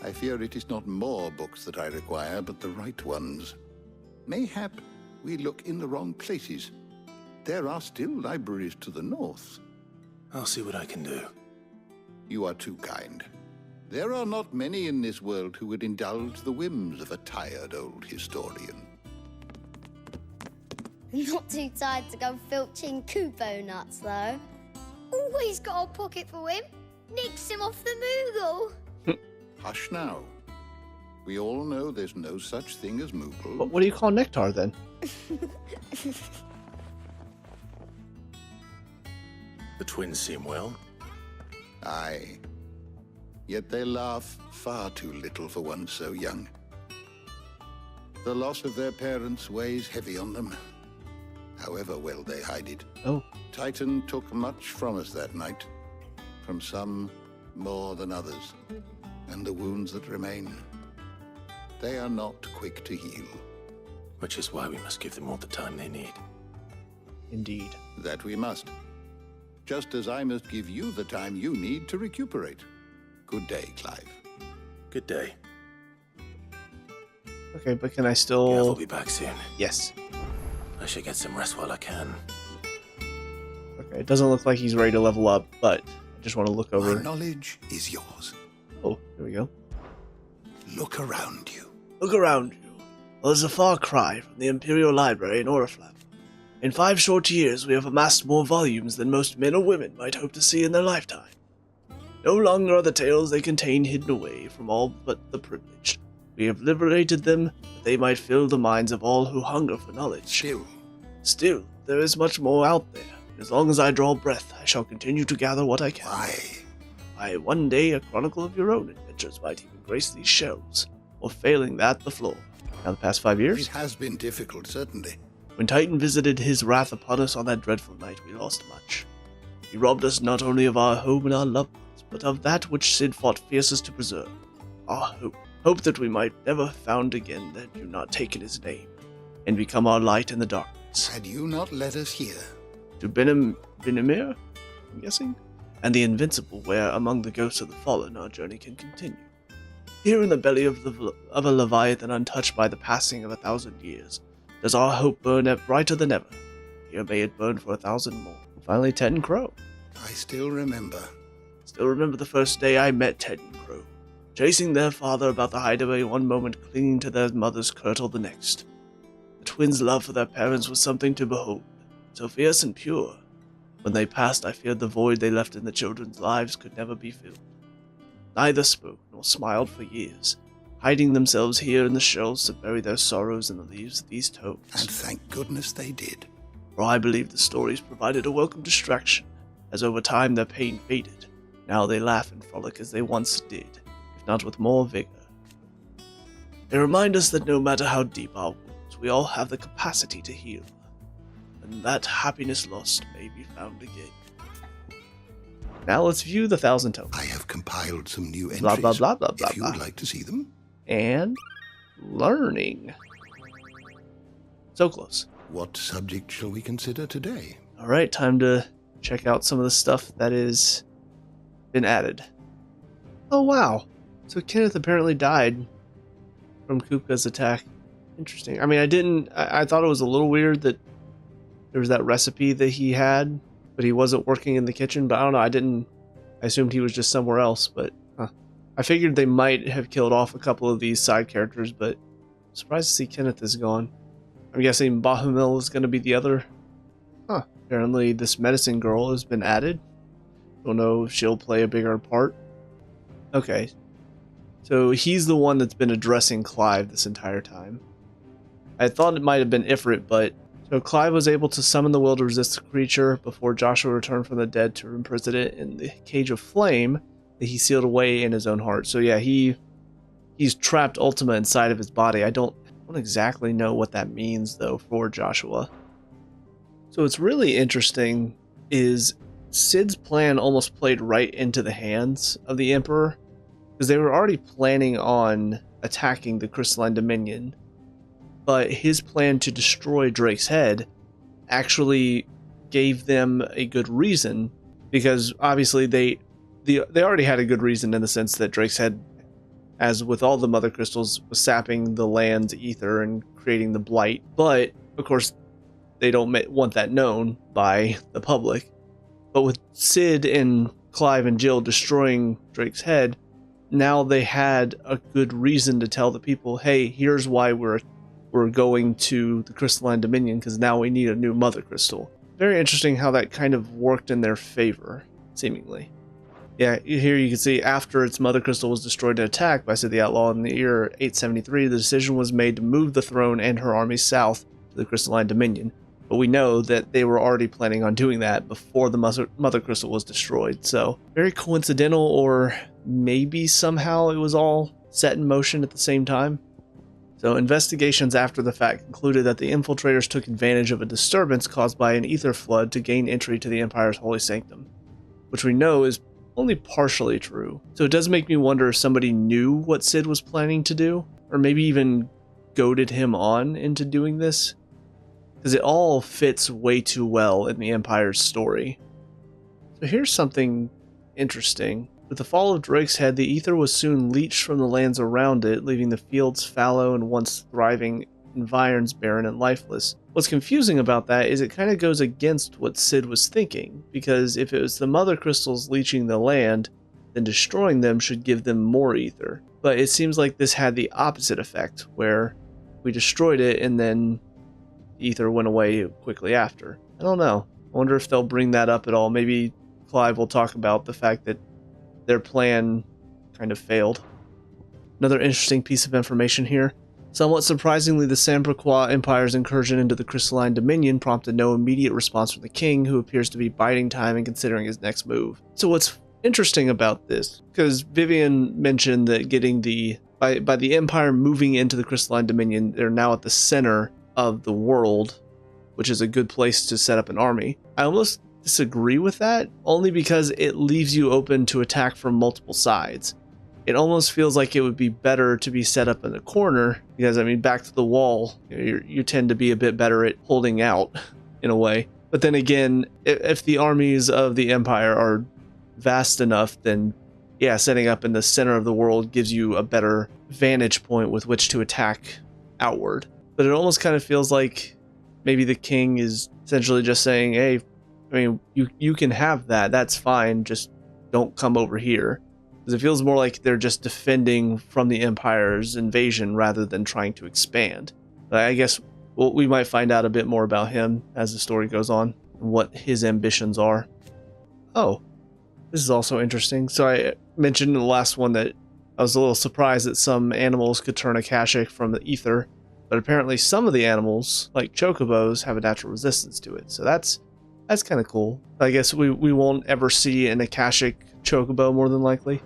I fear it is not more books that I require, but the right ones. Mayhap we look in the wrong places. There are still libraries to the north. I'll see what I can do. You are too kind. There are not many in this world who would indulge the whims of a tired old historian. Not too tired to go filching Kupo nuts, though. Always got a pocket for him. Nicks him off the Moogle. Hush now. We all know there's no such thing as Moogle. But what do you call nectar, then? The twins seem well. Aye. Yet they laugh far too little for one so young. The loss of their parents weighs heavy on them, however well they hide it. Oh. Titan took much from us that night. From some more than others. And the wounds that remain, they are not quick to heal. Which is why we must give them all the time they need. Indeed. That we must. Just as I must give you the time you need to recuperate. Good day, Clive. Good day. Okay, but can I still... Yeah, we'll be back soon. Yes. I should get some rest while I can. Okay, it doesn't look like he's ready to level up, but I just want to look over... My knowledge is yours. Oh, there we go. Look around you. Look around you. Well, there's a far cry from the Imperial Library in Oriflamme. In 5 short years, we have amassed more volumes than most men or women might hope to see in their lifetime. No longer are the tales they contain hidden away from all but the privileged. We have liberated them, that they might fill the minds of all who hunger for knowledge. Still, there is much more out there. As long as I draw breath, I shall continue to gather what I can. Why, one day a chronicle of your own adventures might even grace these shelves, or failing that, the floor. Now the past 5 years? It has been difficult, certainly. When Titan visited his wrath upon us on that dreadful night, we lost much. He robbed us not only of our home and our loved ones, but of that which Sid fought fiercest to preserve. Our hope. Hope that we might never found again had you not taken his name, and become our light in the darkness. Had you not led us here? To Benimir, I'm guessing? And the Invincible, where, among the ghosts of the fallen, our journey can continue. Here in the belly of a Leviathan untouched by the passing of 1,000 years, does our hope burn brighter than ever. Here may it burn for 1,000 more. And finally, Ted and Crow. I still remember. Still remember the first day I met Ted and Crow, chasing their father about the Hideaway one moment, clinging to their mother's kirtle the next. The twins' love for their parents was something to behold, so fierce and pure. When they passed, I feared the void they left in the children's lives could never be filled. neither spoke nor smiled for years, hiding themselves here in the shelves to bury their sorrows in the leaves of these tomes. And thank goodness they did. For I believe the stories provided a welcome distraction, as over time their pain faded. Now they laugh and frolic as they once did, if not with more vigor. They remind us that no matter how deep our wounds, we all have the capacity to heal, and that happiness lost may be found again. Now let's view the 1,000 tomes. I have compiled some new entries. Blah, blah, blah, blah, blah, if you would like to see them. And learning. So close. What subject shall we consider today? Alright, time to check out some of the stuff that is been added. Oh wow. So Kenneth apparently died from Kupka's attack. Interesting. I mean, I thought it was a little weird that there was that recipe that he had, but he wasn't working in the kitchen, but I don't know, I assumed he was just somewhere else, but I figured they might have killed off a couple of these side characters, but I'm surprised to see Kenneth is gone. I'm guessing Bahumil is going to be the other. Apparently this medicine girl has been added. Don't know if she'll play a bigger part. Okay. So he's the one that's been addressing Clive this entire time. I thought it might have been Ifrit, but... So Clive was able to summon the will to resist the creature before Joshua returned from the dead to imprison it in the cage of flame that he sealed away in his own heart. So yeah, he's trapped Ultima inside of his body. I don't exactly know what that means, though, for Joshua. So what's really interesting is Cid's plan almost played right into the hands of the Emperor, because they were already planning on attacking the Crystalline Dominion, but his plan to destroy Drake's head actually gave them a good reason, because obviously they already had a good reason in the sense that Drake's head, as with all the Mother Crystals, was sapping the land's ether and creating the blight. But, of course, they don't want that known by the public. But with Cid and Clive and Jill destroying Drake's head, now they had a good reason to tell the people, hey, here's why we're going to the Crystalline Dominion, because now we need a new Mother Crystal. Very interesting how that kind of worked in their favor, seemingly. Yeah, here you can see after its Mother Crystal was destroyed in attack by Cid the Outlaw in the year 873, the decision was made to move the throne and her army south to the Crystalline Dominion. But we know that they were already planning on doing that before the Mother Crystal was destroyed. So, very coincidental, or maybe somehow it was all set in motion at the same time. So, investigations after the fact concluded that the infiltrators took advantage of a disturbance caused by an ether flood to gain entry to the Empire's holy sanctum, which we know is only partially true. So it does make me wonder if somebody knew what Cid was planning to do, or maybe even goaded him on into doing this, because it all fits way too well in the Empire's story. So here's something interesting. With the fall of Drake's head, the ether was soon leached from the lands around it, leaving the fields fallow and once thriving environs barren and lifeless. What's confusing about that is it kind of goes against what Cid was thinking, because if it was the Mother Crystals leaching the land, then destroying them should give them more ether. But it seems like this had the opposite effect, where we destroyed it and then ether went away quickly after. I don't know. I wonder if they'll bring that up at all. Maybe Clive will talk about the fact that their plan kind of failed. Another interesting piece of information here. Somewhat surprisingly, the Sambraquois Empire's incursion into the Crystalline Dominion prompted no immediate response from the king, who appears to be biding time and considering his next move. So what's interesting about this, because Vivian mentioned that getting by the Empire moving into the Crystalline Dominion, they're now at the center of the world, which is a good place to set up an army. I almost disagree with that, only because it leaves you open to attack from multiple sides. It almost feels like it would be better to be set up in the corner, because, I mean, back to the wall, you tend to be a bit better at holding out, in a way. But then again, if the armies of the Empire are vast enough, then, yeah, setting up in the center of the world gives you a better vantage point with which to attack outward. But it almost kind of feels like maybe the king is essentially just saying, hey, I mean, you can have that, that's fine, just don't come over here. Because it feels more like they're just defending from the Empire's invasion rather than trying to expand. But I guess we might find out a bit more about him as the story goes on, and what his ambitions are. Oh, this is also interesting. So mentioned in the last one that I was a little surprised that some animals could turn Akashic from the ether, but apparently some of the animals, like chocobos, have a natural resistance to it. So that's kind of cool. I guess we won't ever see an Akashic chocobo more than likely.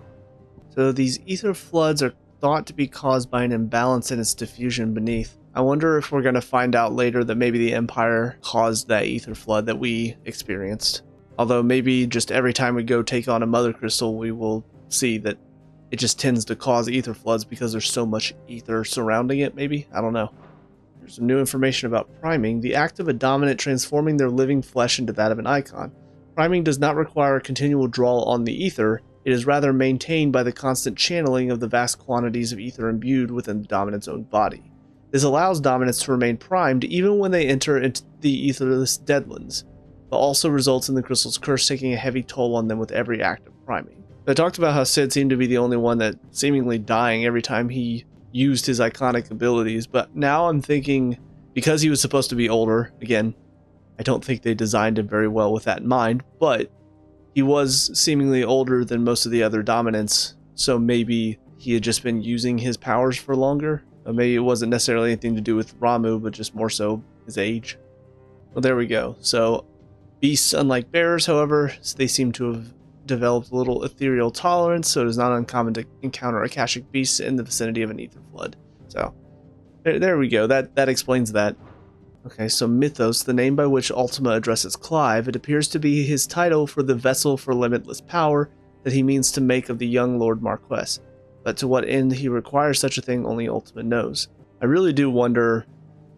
So these ether floods are thought to be caused by an imbalance in its diffusion beneath. I wonder if we're going to find out later that maybe the Empire caused that ether flood that we experienced. Although maybe just every time we go take on a mother crystal, we will see that it just tends to cause ether floods because there's so much ether surrounding it, maybe? I don't know. There's some new information about priming. The act of a dominant transforming their living flesh into that of an icon. Priming does not require a continual draw on the ether. It is rather maintained by the constant channeling of the vast quantities of ether imbued within the dominant's own body. This allows dominants to remain primed even when they enter into the etherless deadlands, but also results in the crystal's curse taking a heavy toll on them with every act of priming. I talked about how Sid seemed to be the only one that seemingly dying every time he used his iconic abilities, but now I'm thinking, because he was supposed to be older, again, I don't think they designed him very well with that in mind, but he was seemingly older than most of the other dominants, so maybe he had just been using his powers for longer. Or maybe it wasn't necessarily anything to do with Ramu, but just more so his age. Well, there we go. So, beasts, unlike bears, however, they seem to have developed a little ethereal tolerance, so it is not uncommon to encounter Akashic beasts in the vicinity of an ether flood. So, there we go. That explains that. Okay, so Mythos, the name by which Ultima addresses Clive, it appears to be his title for the vessel for limitless power that he means to make of the young Lord Marquess. But to what end he requires such a thing, only Ultima knows. I really do wonder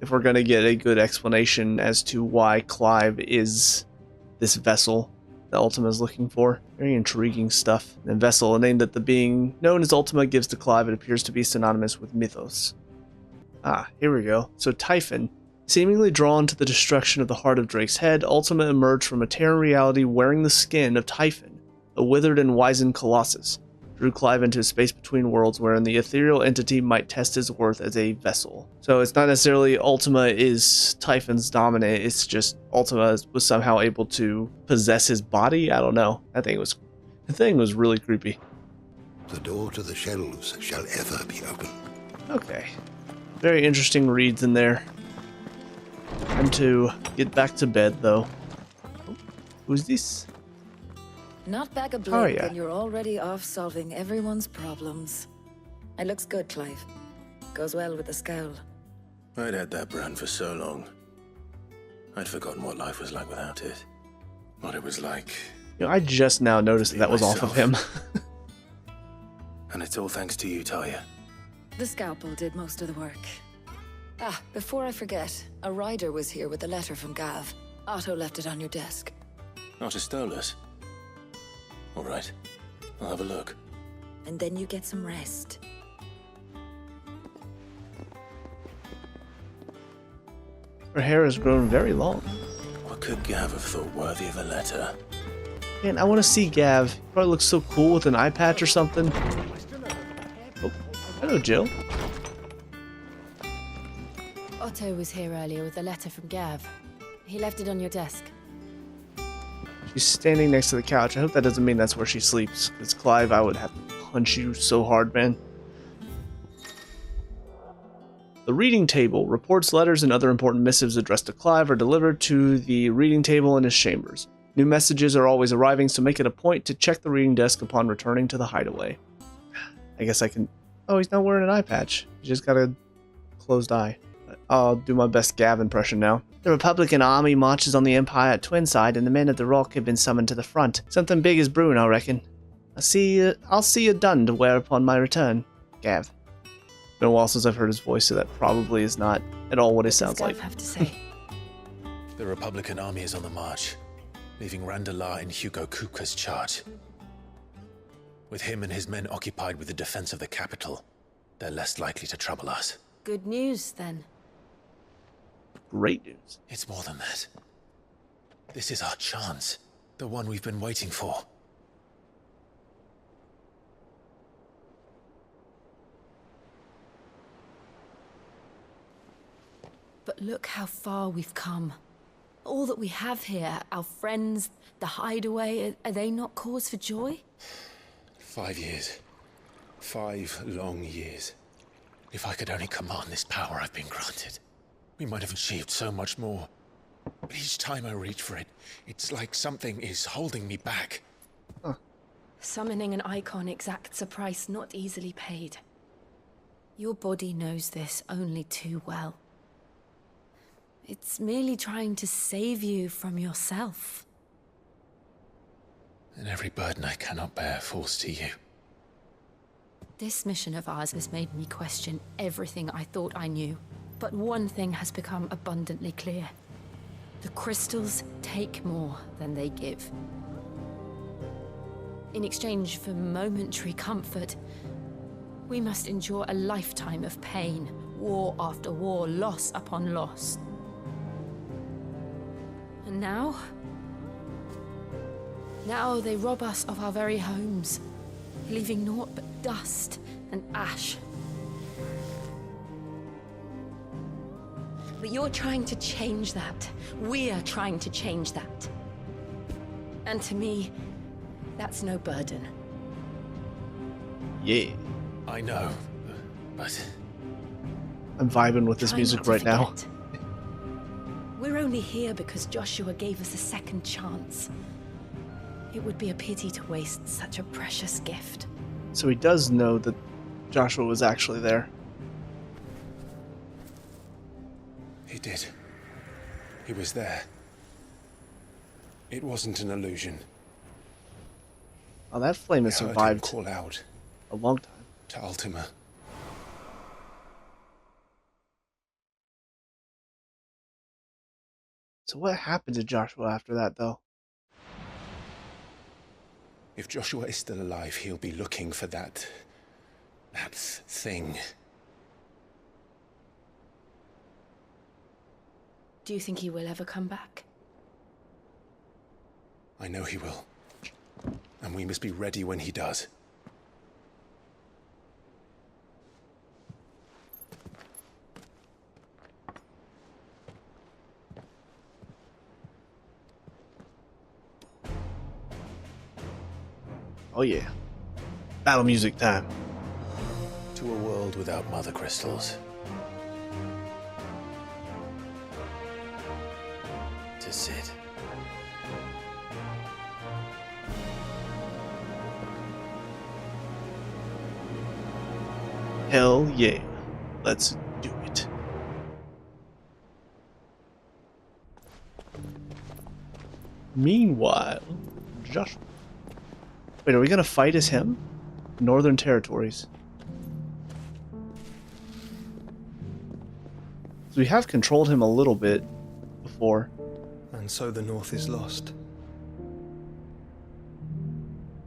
if we're going to get a good explanation as to why Clive is this vessel that Ultima is looking for. Very intriguing stuff. And vessel, a name that the being known as Ultima gives to Clive, it appears to be synonymous with Mythos. Ah, here we go. So Typhon. Seemingly drawn to the destruction of the heart of Drake's head, Ultima emerged from a Terran reality wearing the skin of Typhon, a withered and wizened colossus. Drew Clive into a space between worlds wherein the ethereal entity might test his worth as a vessel. So it's not necessarily Ultima is Typhon's dominant, it's just Ultima was somehow able to possess his body? I don't know. The thing was really creepy. The door to the shelves shall ever be open. Okay. Very interesting reads in there. Time to get back to bed, though. Oh, who's this? Not back a blink, and you're already off solving everyone's problems. It looks good, Clive. Goes well with the scowl. I'd had that brand for so long. I'd forgotten what life was like without it. What it was like. You know, I just now noticed that was off of him. And it's all thanks to you, Talia. The scalpel did most of the work. Ah, before I forget, a rider was here with a letter from Gav. Otto left it on your desk. Otto stole us. All right, I'll have a look. And then you get some rest. Her hair has grown very long. What could Gav have thought worthy of a letter? Man, I want to see Gav. He probably looks so cool with an eye patch or something. Oh, hello, Jill. Otto was here earlier with a letter from Gav. He left it on your desk. She's standing next to the couch. I hope that doesn't mean that's where she sleeps. Because Clive, I would have to punch you so hard, man. The reading table. Reports, letters, and other important missives addressed to Clive are delivered to the reading table in his chambers. New messages are always arriving, so make it a point to check the reading desk upon returning to the Hideaway. I guess I can... Oh, he's not wearing an eye patch. He just got a closed eye. I'll do my best Gav impression now. The Republican army marches on the Empire at Twinside, and the men of the Rock have been summoned to the front. Something big is brewing, I reckon. I'll see you done to wear upon my return, Gav. Been a while since I've heard his voice, so that probably is not at all what it sounds like. Have to say? The Republican army is on the march, leaving Randalar in Hugo Kupka's charge. With him and his men occupied with the defense of the capital, they're less likely to trouble us. Good news, then. Great news. It's more than that. This is our chance. The one we've been waiting for. But look how far we've come. All that we have here, our friends, the Hideaway, are they not cause for joy? 5 years. 5 long years. If I could only command this power I've been granted, we might have achieved so much more. But each time I reach for it, it's like something is holding me back. Summoning an icon exacts a price not easily paid. Your body knows this only too well. It's merely trying to save you from yourself. And every burden I cannot bear falls to you. This mission of ours has made me question everything I thought I knew. But one thing has become abundantly clear. The crystals take more than they give. In exchange for momentary comfort, we must endure a lifetime of pain, war after war, loss upon loss. And now they rob us of our very homes, leaving naught but dust and ash. But you're trying to change that. We're trying to change that. And to me, that's no burden. Yeah. I know, but... I'm vibing with this music right now. We're only here because Joshua gave us a second chance. It would be a pity to waste such a precious gift. So he does know that Joshua was actually there. He did. He was there. It wasn't an illusion. Oh, that flame has survived call out a long time. To Ultima. So what happened to Joshua after that, though? If Joshua is still alive, he'll be looking for that thing. Do you think he will ever come back? I know he will. And we must be ready when he does. Oh yeah. Battle music time. To a world without mother crystals. To Sid. Hell yeah. Let's do it. Meanwhile, Joshua. Wait, are we gonna fight as him? Northern Territories. So we have controlled him a little bit before. And so the North is lost.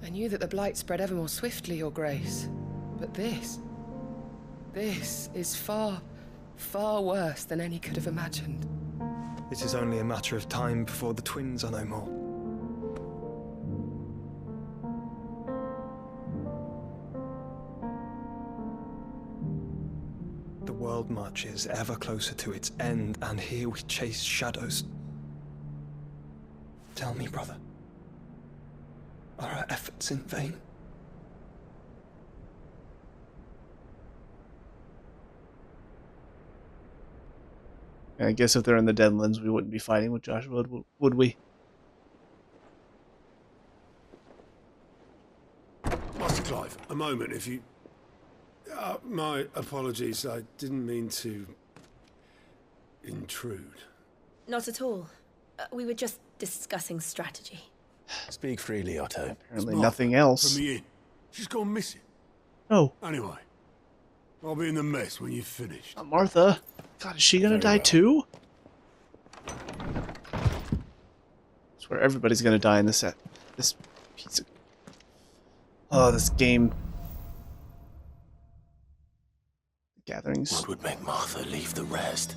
I knew that the Blight spread ever more swiftly, Your Grace. But this is far, far worse than any could have imagined. It is only a matter of time before the twins are no more. The world marches ever closer to its end, and here we chase shadows. Tell me, brother, are our efforts in vain? I guess if they're in the Deadlands, we wouldn't be fighting with Joshua, would we? Master Clive, a moment, if you... my apologies, I didn't mean to... intrude. Not at all. We were just discussing strategy. Speak freely, Otto. Apparently nothing else. From the inn. She's gone missing. Oh. Anyway, I'll be in the mess when you've finished. Martha. God, is she gonna die too? I swear everybody's gonna die in this set. This piece of... Oh, this game. Gatherings. What would make Martha leave the rest?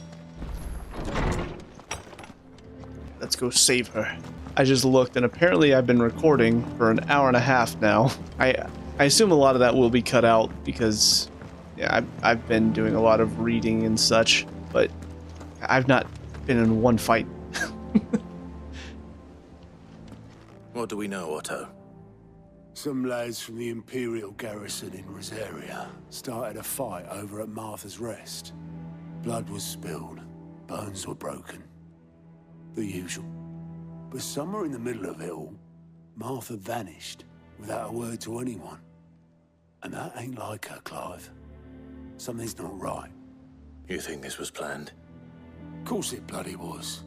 Let's go save her. I just looked, and apparently I've been recording for an hour and a half now. I assume a lot of that will be cut out because, yeah, I've been doing a lot of reading and such, but I've not been in one fight. What do we know, Otto? Some lads from the Imperial garrison in Rosaria started a fight over at Martha's Rest. Blood was spilled, bones were broken. The usual. But somewhere in the middle of it all, Martha vanished without a word to anyone. And that ain't like her, Clive. Something's not right. You think this was planned? Of course it bloody was.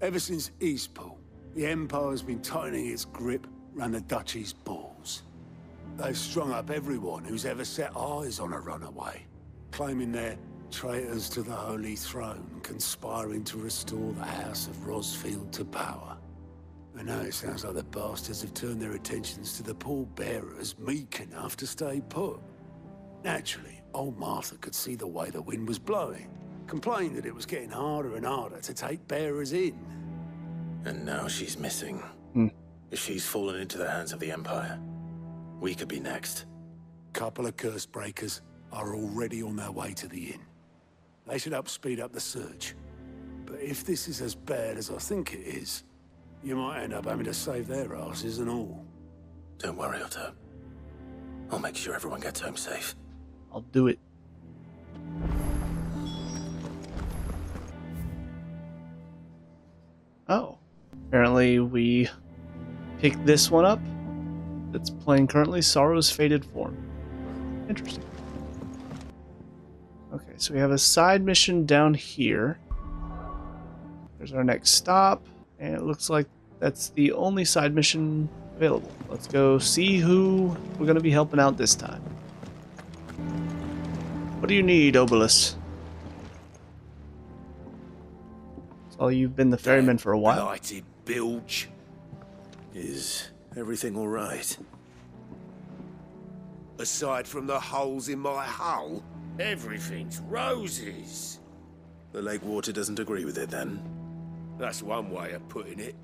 Ever since Eastpool, the Empire's been tightening its grip round the Duchy's balls. They've strung up everyone who's ever set eyes on a runaway, claiming they're traitors to the Holy Throne, conspiring to restore the House of Rosfield to power. And now it sounds like the bastards have turned their attentions to the pallbearers meek enough to stay put. Naturally, old Martha could see the way the wind was blowing, complained that it was getting harder and harder to take bearers in. And now she's missing. If she's fallen into the hands of the Empire, we could be next. Couple of curse breakers are already on their way to the inn. They should help speed up the search. But if this is as bad as I think it is, you might end up having to save their asses and all. Don't worry, Otto. I'll make sure everyone gets home safe. I'll do it. Oh. Apparently we picked this one up. That's playing currently, Sorrow's Faded Form. Interesting. Okay, so we have a side mission down here. There's our next stop, and it looks like that's the only side mission available. Let's go see who we're going to be helping out this time. What do you need, Obelus? So you've been the ferryman for a while. Blighted bilge. Is everything all right? Aside from the holes in my hull, everything's roses. The lake water doesn't agree with it, then? That's one way of putting it.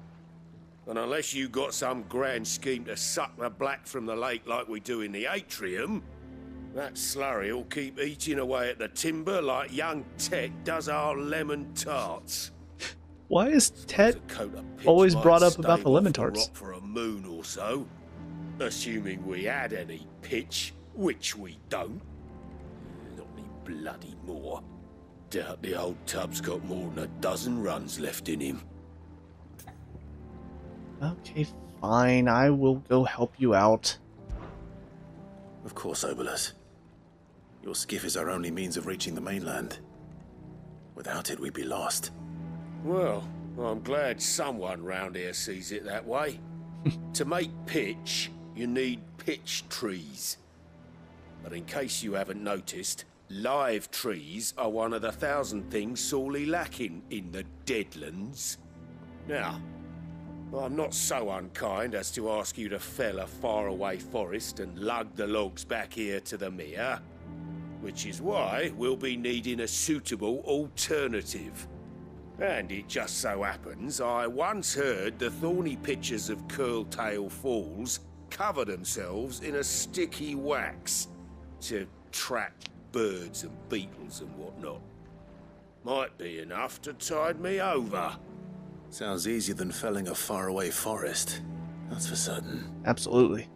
And unless you got some grand scheme to suck the black from the lake like we do in the atrium, that slurry'll keep eating away at the timber like young Tet does our lemon tarts. Why is Tet always brought up about the lemon tarts? Rock for a moon or so, assuming we had any pitch, which we don't. Not any bloody more. Doubt the old tub's got more than a dozen runs left in him. Okay, fine. I will go help you out. Of course, Obelus. Your skiff is our only means of reaching the mainland. Without it, we'd be lost. Well, I'm glad someone round here sees it that way. To make pitch, you need pitch trees. But in case you haven't noticed, live trees are one of the 1,000 things sorely lacking in the Deadlands. Now, I'm not so unkind as to ask you to fell a faraway forest and lug the logs back here to the mere, which is why we'll be needing a suitable alternative. And it just so happens I once heard the thorny pitchers of Curltail Falls cover themselves in a sticky wax to trap birds and beetles and whatnot. Might be enough to tide me over. Sounds easier than felling a faraway forest. That's for certain. Absolutely.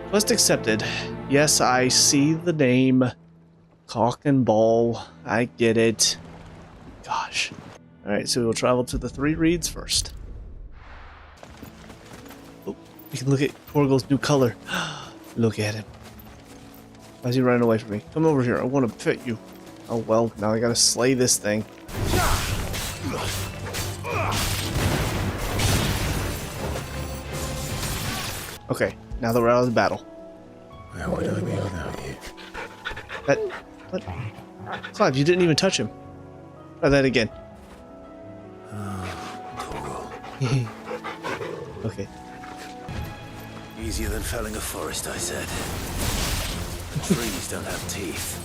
Quest accepted. Yes, I see the name. Cock and ball. I get it. Gosh. Alright, so we'll travel to the 3 reeds first. Oh, we can look at Corgle's new color. Look at him. Why is he running away from me? Come over here. I want to fit you. Oh well, now I gotta slay this thing. Okay, now that we're out of the battle. Where would I be without you? What? Clive, you didn't even touch him. Try that again. Okay. Easier than felling a forest, I said. Trees don't have teeth.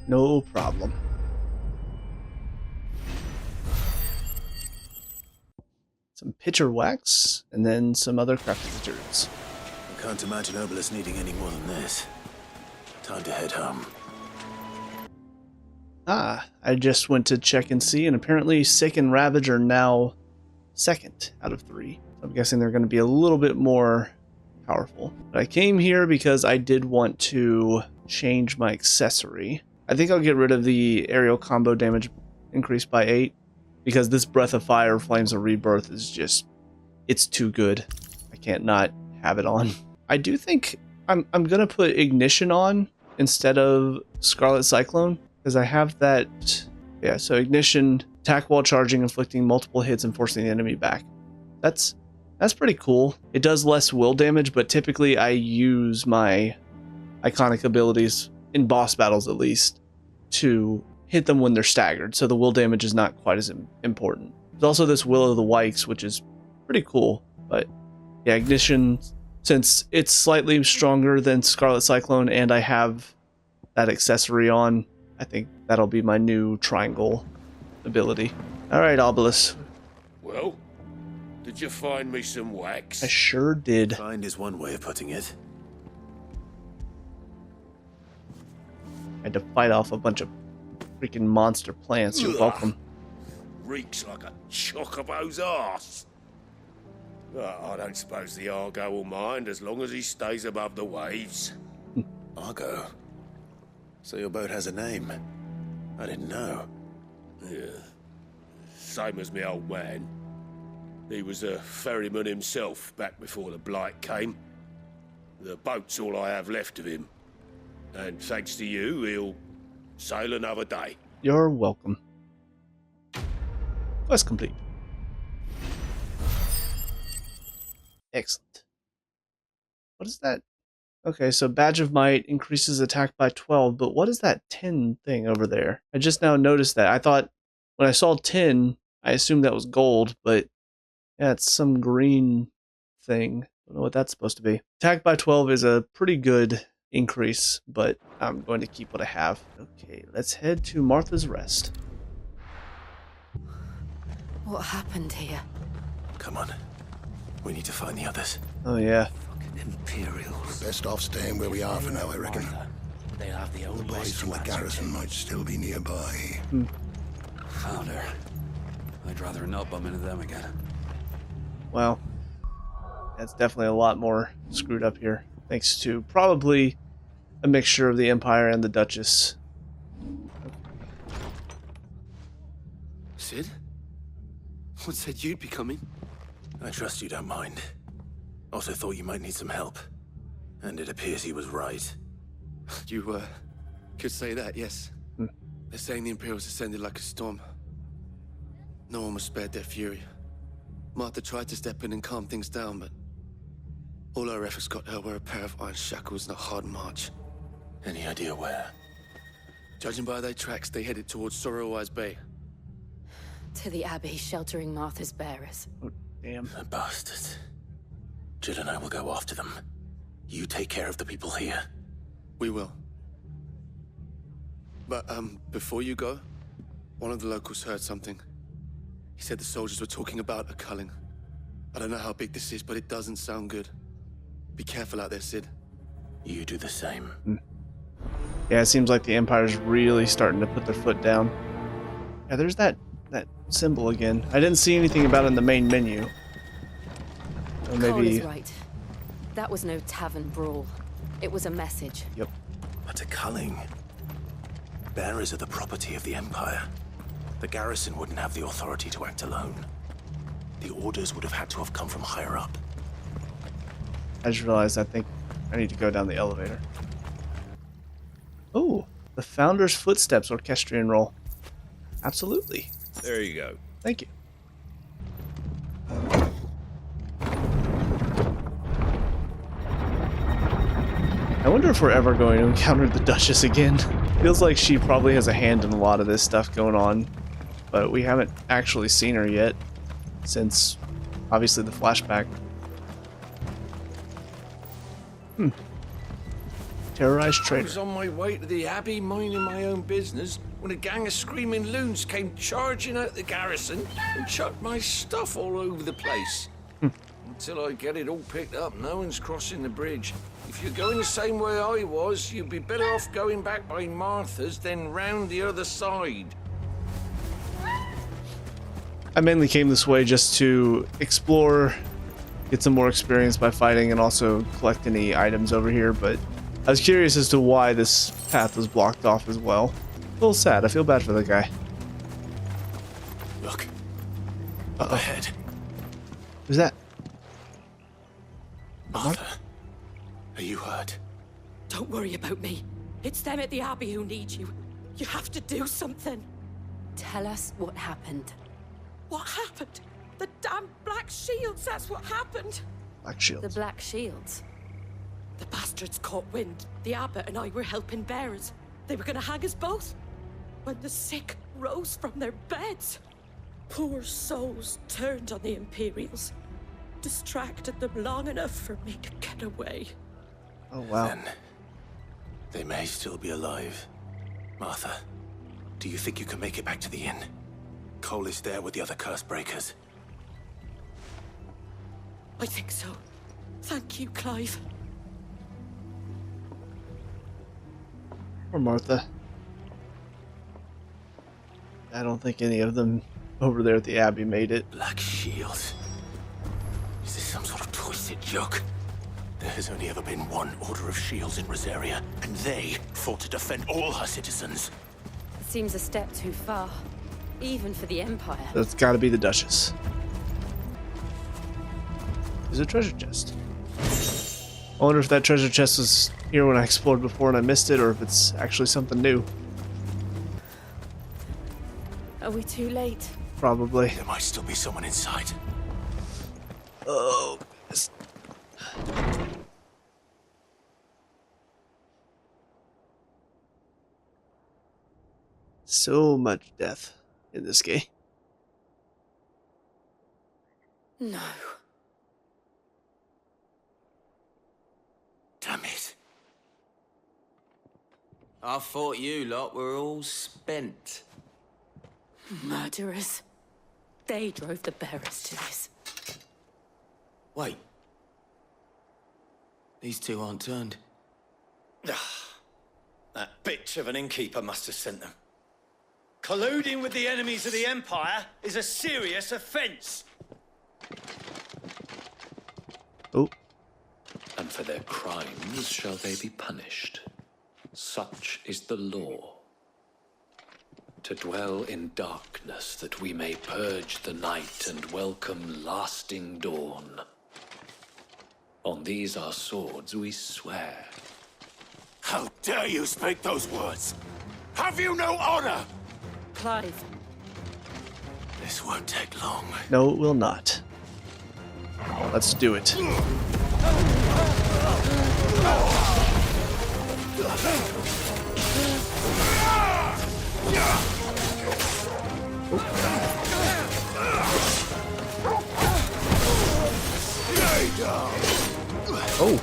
No problem. Some pitcher wax, and then some other crafting materials. I can't imagine Obelus needing any more than this. Time to head home. Ah, I just went to check and see, and apparently Sick and Ravage are now second out of 3. I'm guessing they're going to be a little bit more powerful. But I came here because I did want to change my accessory. I think I'll get rid of the aerial combo damage increased by 8, because this Breath of Fire, Flames of Rebirth is just, it's too good. I can't not have it on. I do think I'm going to put Ignition on instead of Scarlet Cyclone, because I have that, yeah, so Ignition, attack while charging, inflicting multiple hits and forcing the enemy back. That's pretty cool. It does less will damage, but typically I use my iconic abilities, in boss battles at least, to hit them when they're staggered, so the will damage is not quite as important. There's also this Will of the Wikes, which is pretty cool, but yeah, Ignition, since it's slightly stronger than Scarlet Cyclone and I have that accessory on, I think that'll be my new triangle ability. Alright, Obelisk. Well, did you find me some wax? I sure did. Find is one way of putting it. I had to fight off a bunch of freaking monster plants. You're welcome. Reeks like a chocobo's arse. I don't suppose the Argo will mind as long as he stays above the waves. Argo? So your boat has a name? I didn't know. Yeah. Same as me old man. He was a ferryman himself back before the Blight came. The boat's all I have left of him. And thanks to you, he'll sail another day. You're welcome. Quest complete. Excellent. What is that? Okay, so Badge of Might increases attack by 12, but what is that 10 thing over there? I just now noticed that. I thought when I saw 10, I assumed that was gold, but yeah, it's some green thing. I don't know what that's supposed to be. Attack by 12 is a pretty good increase, but I'm going to keep what I have. Okay, let's head to Martha's Rest. What happened here? Come on. We need to find the others. Oh, yeah. Imperials. Best off staying where we are for now, I reckon. They have the old boys from the garrison might still be nearby. Found her. I'd rather not bump into them again. Well, that's definitely a lot more screwed up here. Thanks to probably a mixture of the Empire and the Duchess. Sid? What said you'd be coming? I trust you don't mind. Also thought you might need some help. And it appears he was right. You, could say that, yes. They're saying the Imperials ascended like a storm. No one was spared their fury. Martha tried to step in and calm things down, but all our efforts got her were a pair of iron shackles and a hard march. Any idea where? Judging by their tracks, they headed towards Sorrowwise Bay. To the Abbey, sheltering Martha's bearers. Oh, damn. The bastards. Jill and I will go after them. You take care of the people here. We will. But, before you go, one of the locals heard something. He said the soldiers were talking about a culling. I don't know how big this is, but it doesn't sound good. Be careful out there, Sid. You do the same. Yeah, it seems like the Empire's really starting to put their foot down. Yeah, there's that symbol again. I didn't see anything about it in the main menu. Or maybe... Cole is right. That was no tavern brawl. It was a message. Yep. But a culling. Bearers are the property of the Empire. The garrison wouldn't have the authority to act alone. The orders would have had to have come from higher up. I just realized I think I need to go down the elevator. Oh, the Founder's Footsteps Orchestrion roll. Absolutely. There you go. Thank you. I wonder if we're ever going to encounter the Duchess again. Feels like she probably has a hand in a lot of this stuff going on, but we haven't actually seen her yet since, obviously, the flashback. Terrorized I traitor. was on my way to the Abbey, minding my own business, when a gang of screaming loons came charging out the garrison and chucked my stuff all over the place. Till I get it all picked up, no one's crossing the bridge. If you're going the same way I was, you'd be better off going back by Martha's than round the other side. I mainly came this way just to explore, get some more experience by fighting, and also collect any items over here, but I was curious as to why this path was blocked off as well. A little sad. I feel bad for the guy. Look. Up ahead. Who's that? Martha, are you hurt? Don't worry about me. It's them at the Abbey who need you. You have to do something. Tell us what happened. What happened? The damn Black Shields, that's what happened. Black Shields. The Black Shields? The bastards caught wind. The abbot and I were helping bearers. They were gonna hang us both. When the sick rose from their beds, poor souls turned on the Imperials. Distracted them long enough for me to get away. Oh, wow. Then they may still be alive. Martha, do you think you can make it back to the inn? Cole is there with the other curse breakers. I think so. Thank you, Clive. Or Martha. I don't think any of them over there at the Abbey made it. Black Shields. Is this some sort of twisted joke? There has only ever been one Order of Shields in Rosaria, and they fought to defend all her citizens. It seems a step too far, even for the Empire. That's gotta be the Duchess. There's a treasure chest. I wonder if that treasure chest was here when I explored before and I missed it, or if it's actually something new. Are we too late? Probably. There might still be someone inside. Oh. So much death in this game. No. Damn it. I thought you lot were all spent. Murderers. They drove the bearers to this. Wait. These two aren't turned. That bitch of an innkeeper must have sent them. Colluding with the enemies of the Empire is a serious offense. Oh. And for their crimes shall they be punished. Such is the law. To dwell in darkness that we may purge the night and welcome lasting dawn. On these our swords we swear. How dare you speak those words? Have you no honor? Clive. This won't take long. No, it will not. Let's do it. Oh,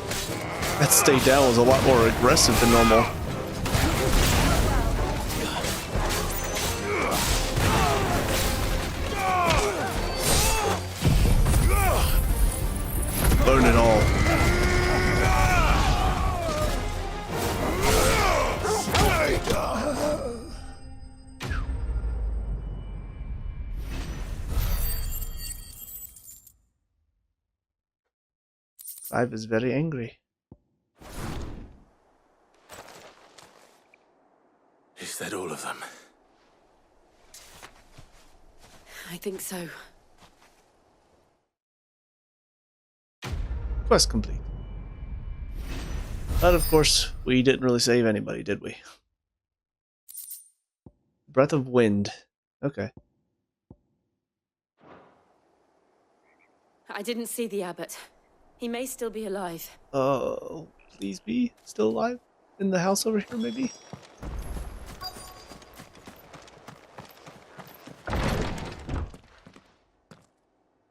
that stay down was a lot more aggressive than normal. Burn it all. Clive is very angry. Is that all of them? I think so. Quest complete. But of course, we didn't really save anybody, did we? Breath of Wind. Okay. I didn't see the abbot. He may still be alive. Oh, please be still alive? In the house over here, maybe?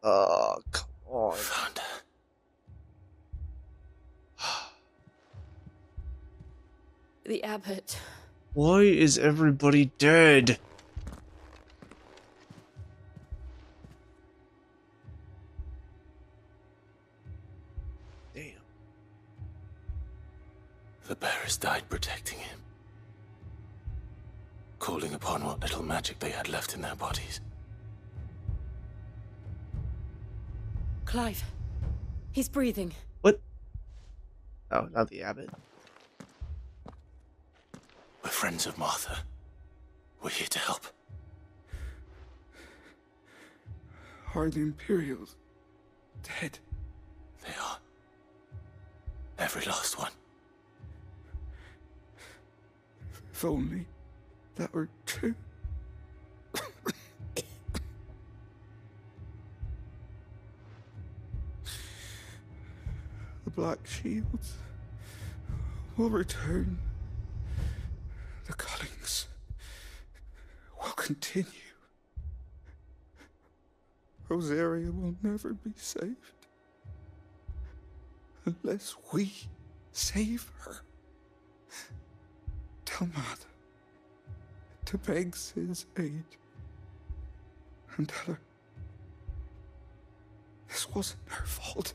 Oh, come on. Found her. The abbot. Why is everybody dead? Damn. The bearers died protecting him, calling upon what little magic they had left in their bodies. Clive, he's breathing. What? Oh, not the abbot. We're friends of Martha. We're here to help. Are the Imperials dead? They are. Every last one. If only that were true. The Black Shields will return. The cuttings will continue. Rosaria will never be saved unless we save her. Tell Martha to beg Sid's aid and tell her this wasn't her fault.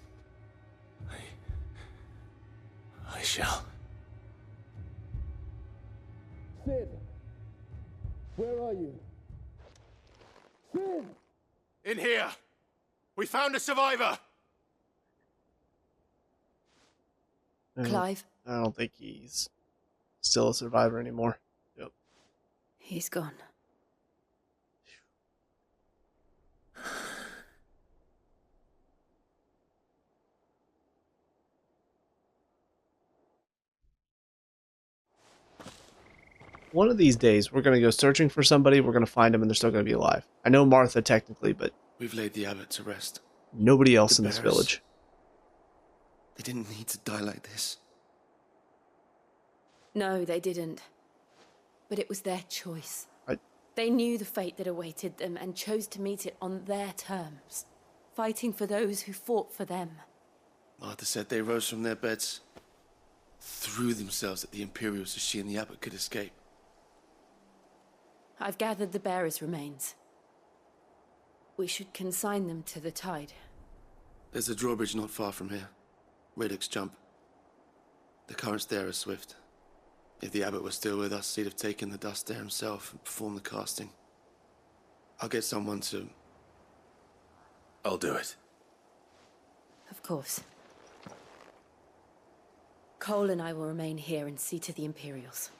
I shall. Sid, where are you? Sid! In here! We found a survivor! Clive? I don't think he's still a survivor anymore. Yep. He's gone. One of these days, we're going to go searching for somebody, we're going to find them, and they're still going to be alive. I know Martha technically, but We've laid the abbot to rest. nobody else The in this bearers. village. They didn't need to die like this. No, they didn't. But it was their choice. I- They knew the fate that awaited them and chose to meet it on their terms, fighting for those who fought for them. Martha said they rose from their beds, threw themselves at the Imperials so she and the abbot could escape. I've gathered the bearers' remains. We should consign them to the tide. There's a drawbridge not far from here. Radix Jump. The currents there are swift. If the abbot was still with us, he'd have taken the dust there himself and performed the casting. I'll get someone to... I'll do it. Of course. Cole and I will remain here and see to the Imperials.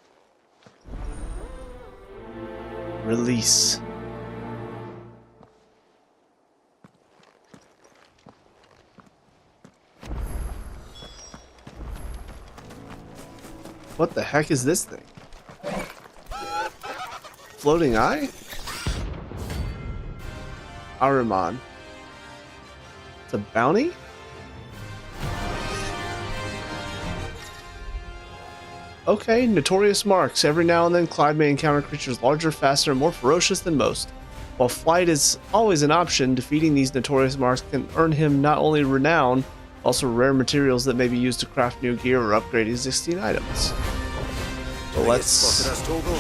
Release. What the heck is this thing? Floating eye? Ahriman. It's a bounty? Okay, notorious marks. Every now and then, Clyde may encounter creatures larger, faster, and more ferocious than most. While flight is always an option, defeating these notorious marks can earn him not only renown, also rare materials that may be used to craft new gear or upgrade existing items. So let's... Spotted us, Torgal?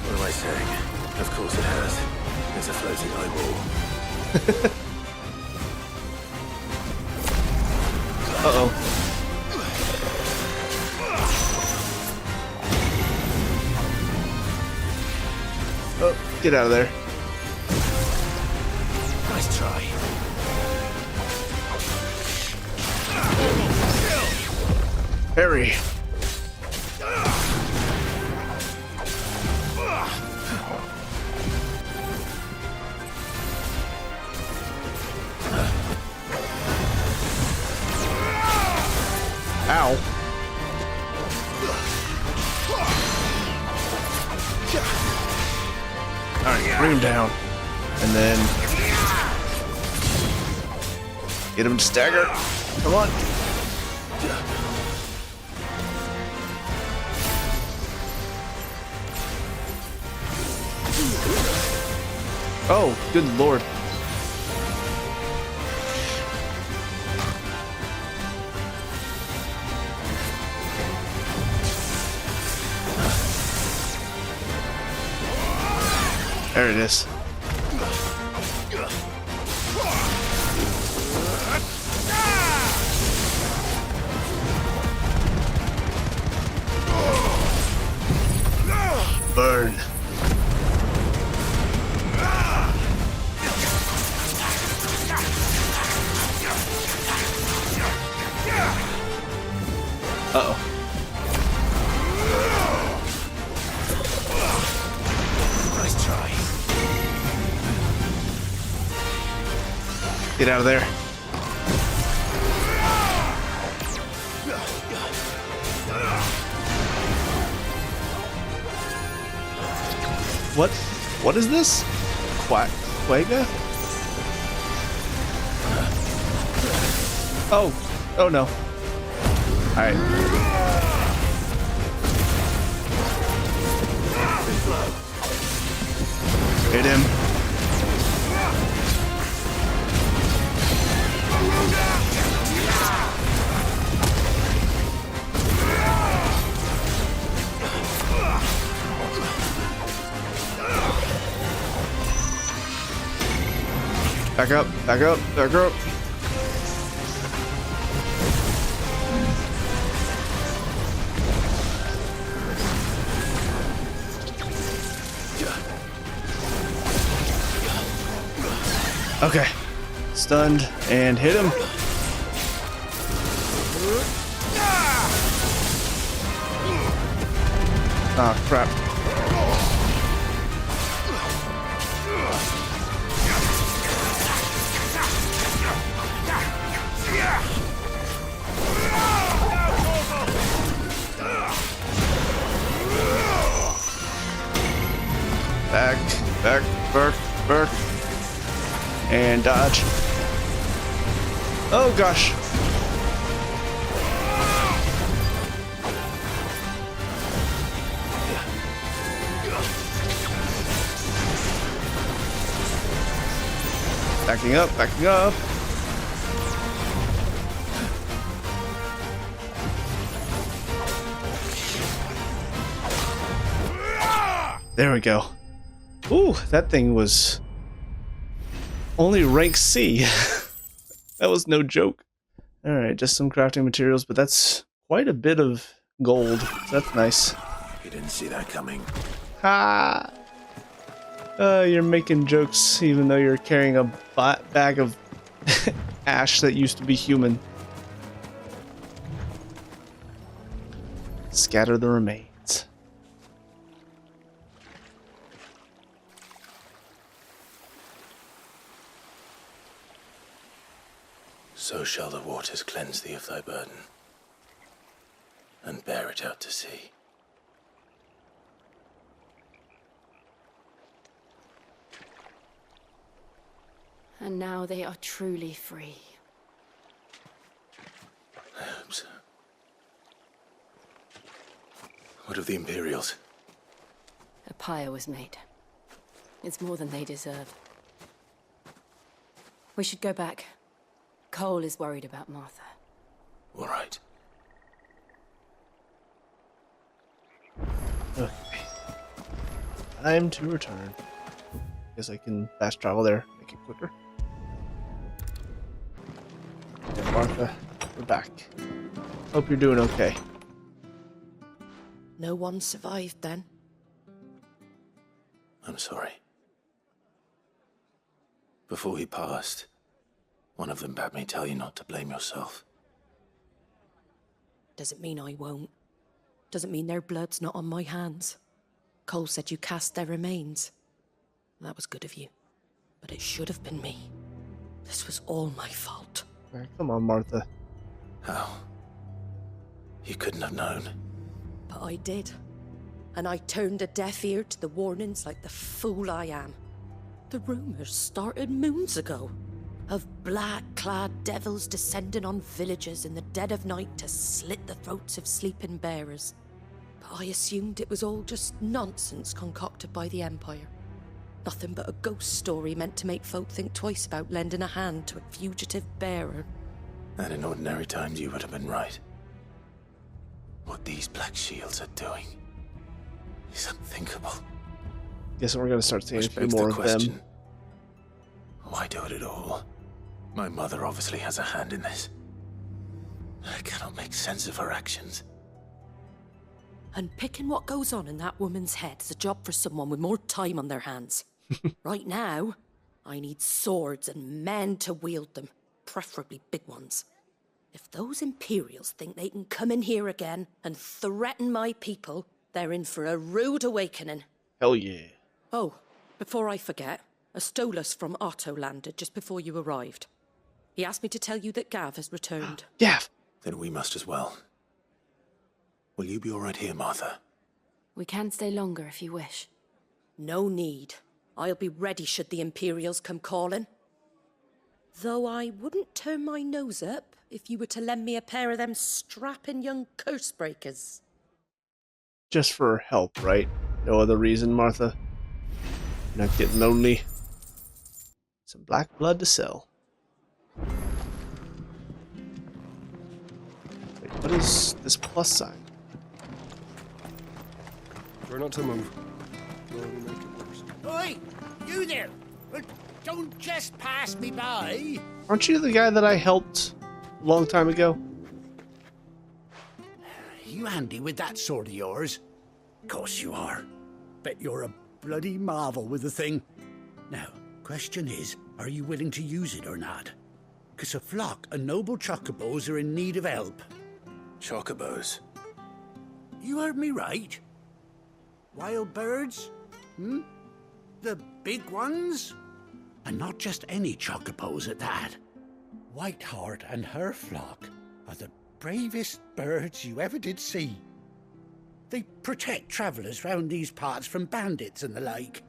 What am I saying? Of course it has. It's a floating eyeball. Uh-oh. Oh, get out of there. Nice try. Harry. Ow. Alright, bring him down. And then... get him to stagger. Come on. Oh, good lord. There it is. turn. Uh-oh. Nice try. Get out of there. What? What is this? Quagga? Oh. Oh no. Alright. Hit him. Back up, back up, back up. Okay. Stunned and hit him. Ah, crap. Back. And dodge. Oh gosh. Backing up, backing up. There we go. Ooh, that thing was only rank C. That was no joke. Alright, just some crafting materials, but that's quite a bit of gold. So that's nice. You didn't see that coming. Ha! You're making jokes even though you're carrying a bag of ash that used to be human. Scatter the remains. So shall the waters cleanse thee of thy burden, and bear it out to sea. And now they are truly free. I hope so. What of the Imperials? A pyre was made. It's more than they deserve. We should go back. Cole is worried about Martha. All right. Okay. Time to return. Guess I can fast travel there, make it quicker. And Martha, we're back. Hope you're doing okay. No one survived then? I'm sorry. Before he passed, one of them bade me tell you not to blame yourself. Doesn't mean I won't. Doesn't mean their blood's not on my hands. Cole said you cast their remains. That was good of you. But it should have been me. This was all my fault. Right, come on, Martha. How? You couldn't have known. But I did. And I turned a deaf ear to the warnings like the fool I am. The rumors started moons ago. Of black-clad devils descending on villages in the dead of night to slit the throats of sleeping bearers. But I assumed it was all just nonsense concocted by the Empire. Nothing but a ghost story meant to make folk think twice about lending a hand to a fugitive bearer. And in ordinary times you would have been right. What these black shields are doing is unthinkable. Guess we're gonna start seeing a few begs more the of them. question, why do it at all? My mother obviously has a hand in this. I cannot make sense of her actions. Unpicking what goes on in that woman's head is a job for someone with more time on their hands. Right now, I need swords and men to wield them, preferably big ones. If those Imperials think they can come in here again and threaten my people, they're in for a rude awakening. Hell yeah. Oh, before I forget, a Stolas from Otto landed just before you arrived. He asked me to tell you that Gav has returned. Gav! Then we must as well. Will you be all right here, Martha? We can stay longer if you wish. No need. I'll be ready should the Imperials come calling. Though I wouldn't turn my nose up if you were to lend me a pair of them strapping young curse breakers. Just for help, right? No other reason, Martha? You're not getting lonely? Some black blood to sell. Wait, what is this plus sign? Try not to move. Oi! You there! Don't just pass me by! Aren't you the guy that I helped a long time ago? You handy with that sword of yours? Course you are. Bet you're a bloody marvel with the thing. Now, question is, are you willing to use it or not? 'Cause a flock of noble chocobos are in need of help. Chocobos? You heard me right. Wild birds? Hmm? The big ones? And not just any chocobos at that. Whiteheart and her flock are the bravest birds you ever did see. They protect travellers round these parts from bandits and the like.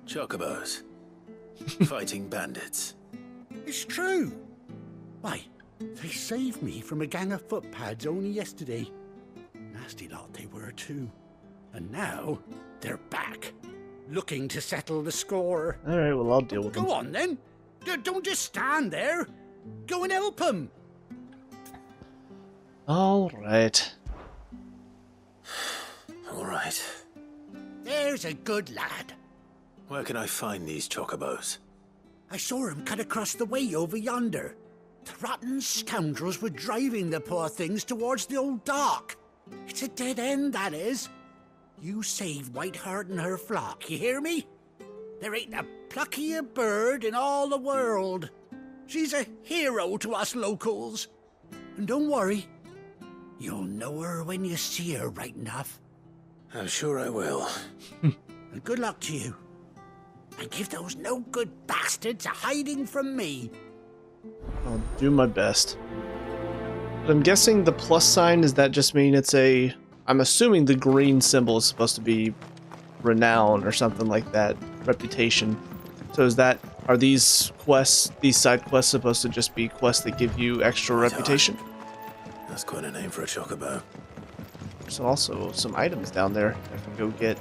Chocobos? Fighting bandits? It's true. Why, they saved me from a gang of footpads only yesterday. Nasty lot they were too. And now, they're back, looking to settle the score. Alright, well, I'll deal with them. Go on, then. Don't just stand there. Go and help them. Alright. Alright. There's a good lad. Where can I find these chocobos? I saw him cut across the way over yonder. The rotten scoundrels were driving the poor things towards the old dock. It's a dead end, that is. You save Whiteheart and her flock, you hear me? There ain't a pluckier bird in all the world. She's a hero to us locals. And don't worry, you'll know her when you see her right enough. I'm sure I will. And good luck to you. And give those no-good bastards a hiding from me. I'll do my best. But I'm guessing the plus sign, does that just mean it's a... I'm assuming the green symbol is supposed to be renown or something like that, reputation. So is that, are these quests, these side quests supposed to just be quests that give you extra reputation? That's quite a name for a chocobo. There's also some items down there I can go get.